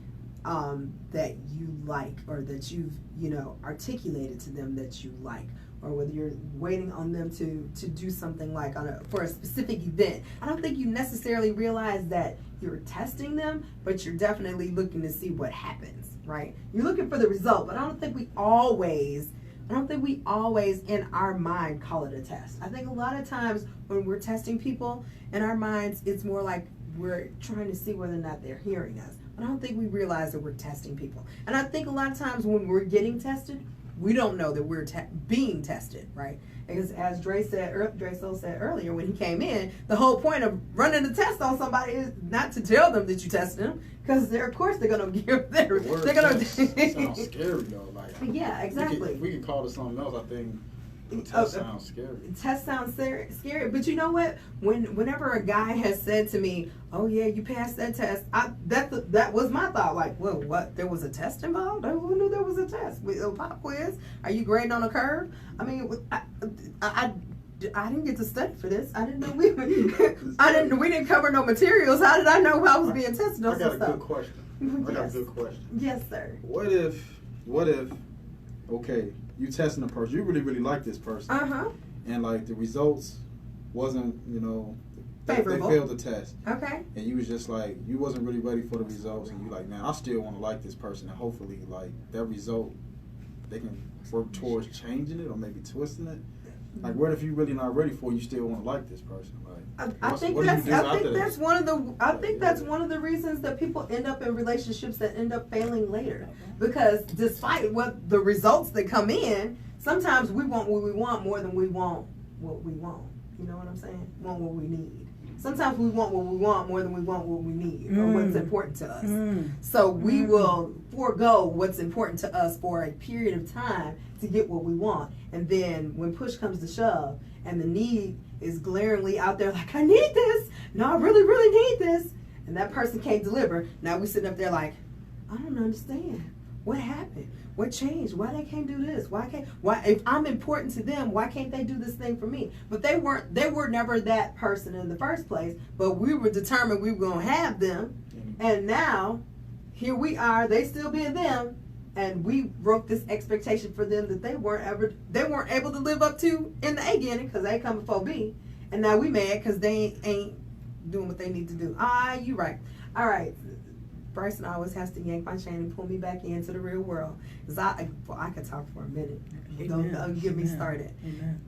that you like, or that you've, you know, articulated to them that you like, or whether you're waiting on them to do something like for a specific event. I don't think you necessarily realize that you're testing them, but you're definitely looking to see what happens, right? You're looking for the result, but I don't think we always in our mind call it a test. I think a lot of times when we're testing people in our minds, it's more like we're trying to see whether or not they're hearing us. But I don't think we realize that we're testing people. And I think a lot of times when we're getting tested, we don't know that we're being tested, right? Because as DraySoul said earlier when he came in, the whole point of running a test on somebody is not to tell them that you tested them, because of course they're gonna give they're gonna. It sounds scary though. Like, yeah, exactly. We can call it something else. I think the test sounds scary. Test sounds scary, but you know what? Whenever a guy has said to me, "Oh yeah, you passed that test," that was my thought. Like, well, what? There was a test involved? Who knew there was a test? A pop quiz? Are you grading on a curve? I mean, I didn't get to study for this. I didn't know we didn't cover no materials. How did I know I was being tested on some stuff? Good question. I got a good question. Yes, sir. What if? Okay, you testing a person, you really like this person, and like the results wasn't, you know, favorable. They failed the test. Okay. And you was just like, you wasn't really ready for the results, and you like, man, I still want to like this person, and hopefully, like, that result, they can work towards changing it or maybe twisting it. Like, what if you really not ready for it, you still want to like this person? Like, I think that's one of the reasons that people end up in relationships that end up failing later. Because despite what the results that come in, sometimes we want what we want more than we want what we want. You know what I'm saying? Want what we need. Sometimes we want what we want more than we want what we need, or what's important to us. So we will forego what's important to us for a period of time to get what we want. And then when push comes to shove and the need is glaringly out there, like, I need this. No, I really, really need this. And that person can't deliver. Now we sitting up there like, I don't understand. What happened? What changed? Why they can't do this? Why if I'm important to them, why can't they do this thing for me? But they were never that person in the first place, but we were determined we were gonna have them. And now here we are, they still being them, and we wrote this expectation for them that they weren't able to live up to in the A beginning, because they come before B. And now we mad because they ain't doing what they need to do. You right. All right. Brysen always has to yank my chain and pull me back into the real world. Because I could talk for a minute. Don't get me started. Amen.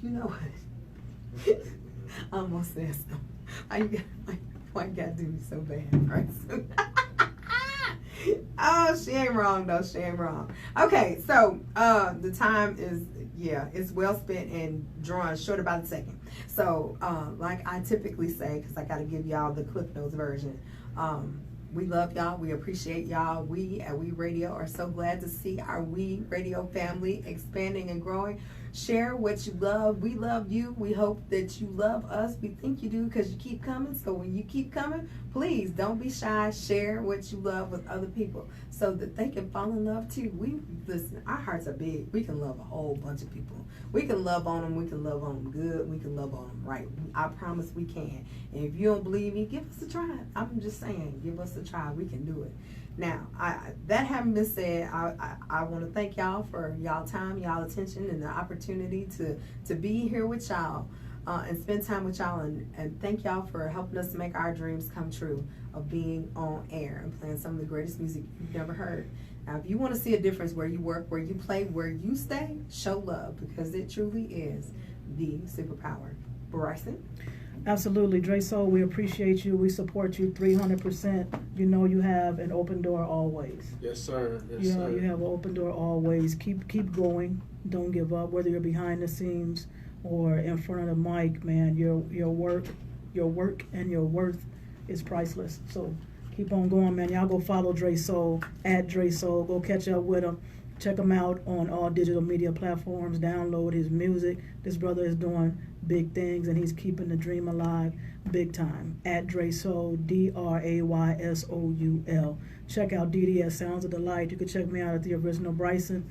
You know what? I almost said something. Why you gotta do me so bad, Brysen? Oh, she ain't wrong though. She ain't wrong. Okay, so the time is, it's well spent and drawn short about a second. So like I typically say, because I got to give y'all the Cliff Notes version. We love y'all. We appreciate y'all. We at OUI Radio are so glad to see our OUI Radio family expanding and growing. Share what you love. We love you. We hope that you love us. We think you do because you keep coming. So when you keep coming, please don't be shy. Share what you love with other people so that they can fall in love too. Listen, our hearts are big. We can love a whole bunch of people. We can love on them. We can love on them good. We can love on them right. I promise we can. And if you don't believe me, give us a try. I'm just saying, give us a try. We can do it. Now, that having been said, I want to thank y'all for y'all time, y'all attention, and the opportunity to be here with y'all and spend time with y'all. And thank y'all for helping us make our dreams come true of being on air and playing some of the greatest music you've never heard. Now, if you want to see a difference where you work, where you play, where you stay, show love, because it truly is the superpower. Brysen? Absolutely, DraySoul, we appreciate you. We support you 300%. You know you have an open door always. Yes, sir. Yes, sir. You have an open door always. Keep going. Don't give up. Whether you're behind the scenes or in front of the mic, man, your work and your worth is priceless. So keep on going, man. Y'all go follow DraySoul at DraySoul. Go catch up with him. Check him out on all digital media platforms. Download his music. This brother is doing big things, and he's keeping the dream alive big time. At DraySoul, DraySoul. Check out Dee Dee at Sounds of Dee-Light. You can check me out at the original Brysen.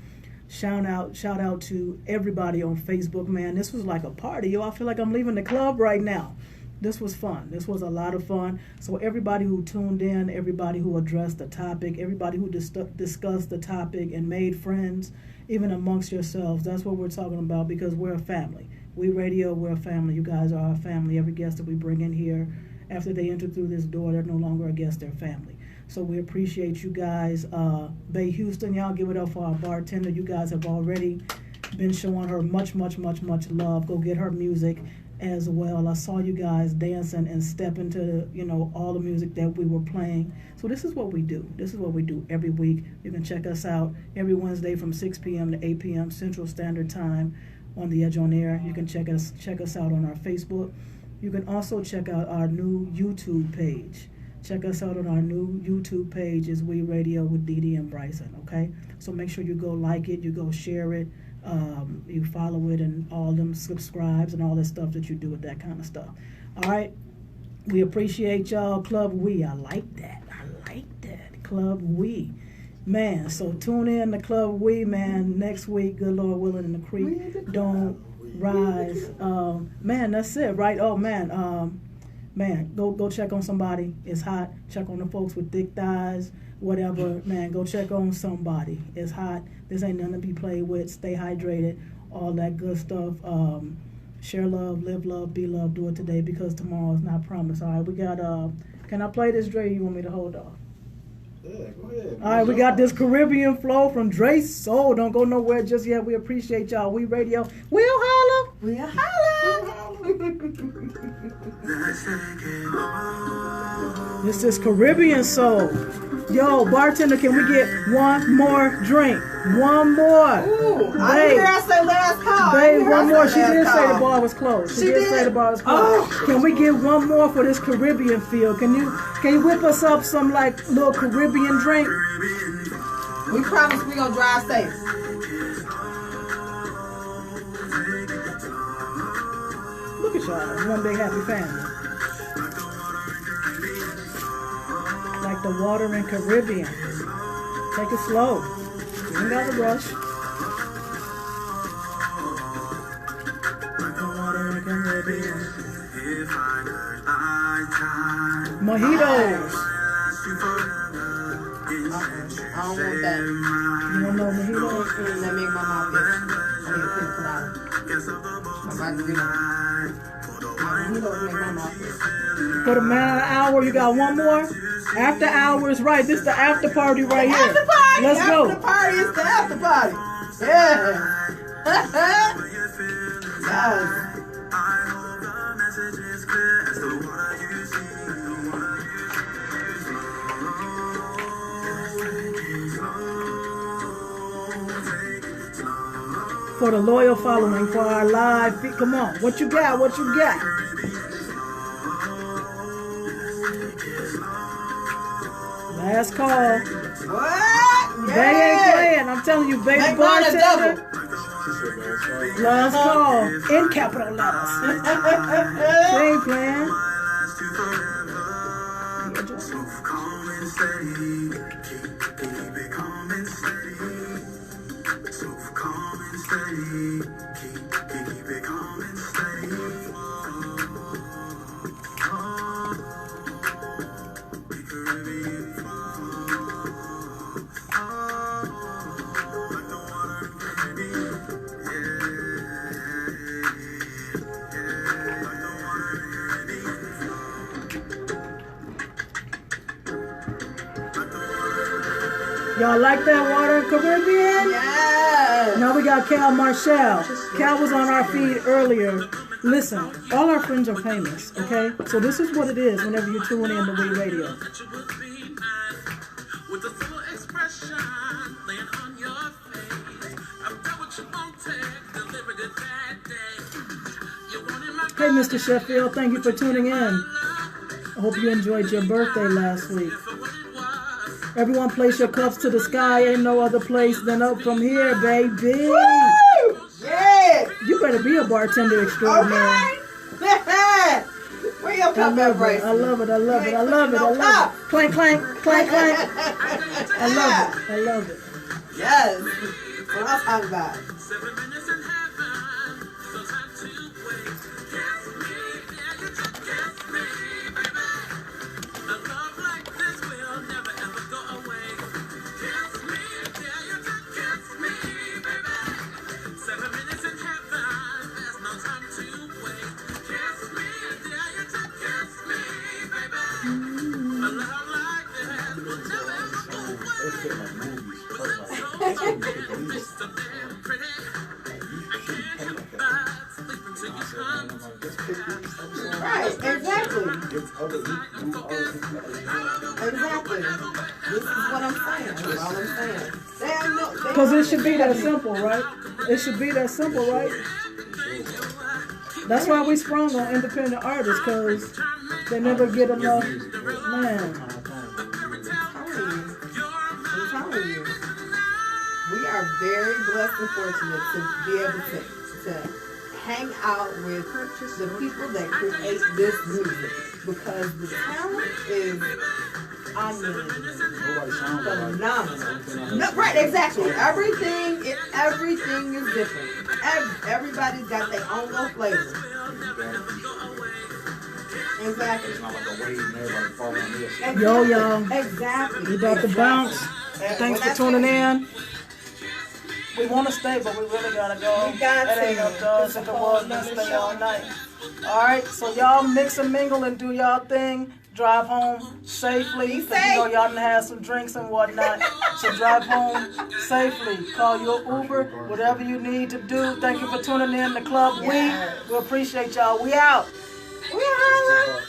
Shout out to everybody on Facebook, man. This was like a party, yo. I feel like I'm leaving the club right now. This was fun. This was a lot of fun. So everybody who tuned in, everybody who addressed the topic, everybody who discussed the topic and made friends, even amongst yourselves, that's what we're talking about, because we're a family. We Radio, we're a family. You guys are our family. Every guest that we bring in here, after they enter through this door, they're no longer a guest, they're family. So we appreciate you guys. Bay Houston, y'all give it up for our bartender. You guys have already been showing her much love. Go get her music as well. I saw you guys dancing and stepping to, all the music that we were playing. So this is what we do. This is what we do every week. You can check us out every Wednesday from 6 p.m. to 8 p.m. Central Standard Time on The Edge on Air. You can check us out on our Facebook. You can also check out our new YouTube page. Check us out on our new YouTube page, is We Radio with Dee Dee and Brysen, okay? So make sure you go like it, you go share it, you follow it, and all them subscribes and all that stuff that you do with that kind of stuff. All right? We appreciate y'all. Club We. I like that. Club We. Man, so tune in to Club We, man. Next week, good Lord willing, and the creek don't rise. Man, that's it, right? Oh, man. Man, go check on somebody. It's hot. Check on the folks with thick thighs, whatever. Man, go check on somebody. It's hot. This ain't nothing to be played with. Stay hydrated. All that good stuff. Share love, live love, be love. Do it today, because tomorrow is not promised. All right, we got, can I play this, Dre? You want me to hold off? Yeah, go ahead. All right, we got this Caribbean flow from DraySoul. Don't go nowhere just yet. We appreciate y'all. We Radio. We'll holla. We'll holla. This is Caribbean Soul. Yo, bartender, can we get one more drink? One more. Ooh, I hear I say last call. Babe, one more. She did say the bar was closed. She did say the bar was closed. Oh. Can we get one more for this Caribbean feel? Can you whip us up some little Caribbean drink? We promise we gonna drive safe. Look at y'all, one big happy family. Like the water in Caribbean. Take it slow. You ain't got to rush. Like the water in Caribbean. Mojitos. I don't want that. You want no mojitos? That make my mouth itch. I need a pina colada. My margarita. Mojitos make my mouth itch. For the man of the hour, you got one more? After hours, right? This is the after party right here. After party. Let's go. After party is the after party. Yeah. Yes. For the loyal following, for our live feed. Come on. What you got? What you got? Last call. What? They ain't playing. I'm telling you, baby bartender. Last call in capital letters. She ain't playing. Y'all like that Water Caribbean? Yes. Now we got Cal Marshall. Cal was on our feed earlier. Listen, all our friends are famous, okay? So this is what it is whenever you tune in to OUI Radio. Hey, Mr. Sheffield, thank you for tuning in. I hope you enjoyed your birthday last week. Everyone place your cups to the sky. Ain't no other place than up from here, baby. Woo! Yeah. You better be a bartender extraordinary. Okay. Where your cup at, Bryson? I love it. I love it. I love it. I love it. Clank, clank, clank, clank. I love it. I love it. Yes. What I'm talking about. Right, exactly. Exactly. This is what I'm saying. That's all I'm saying. Because it should be that simple, right? It should be that simple, right? That's why we sprung on independent artists, because they never get enough, man. I'm telling you. We are very blessed and fortunate to be able to hang out with the people that create this music, because the talent is phenomenal. No, right, exactly. Everything is different. Everybody's got their own little flavor. Exactly. Yo, y'all. Exactly. We about to bounce. Thanks for tuning in. We want to stay, but we really gotta go. That ain't up to us. If it was, let's stay all night. All right, so y'all mix and mingle and do y'all thing. Drive home safely. You know y'all done had some drinks and whatnot. So drive home safely. Call your Uber, whatever you need to do. Thank you for tuning in to Club We. We appreciate y'all. We out. We holla.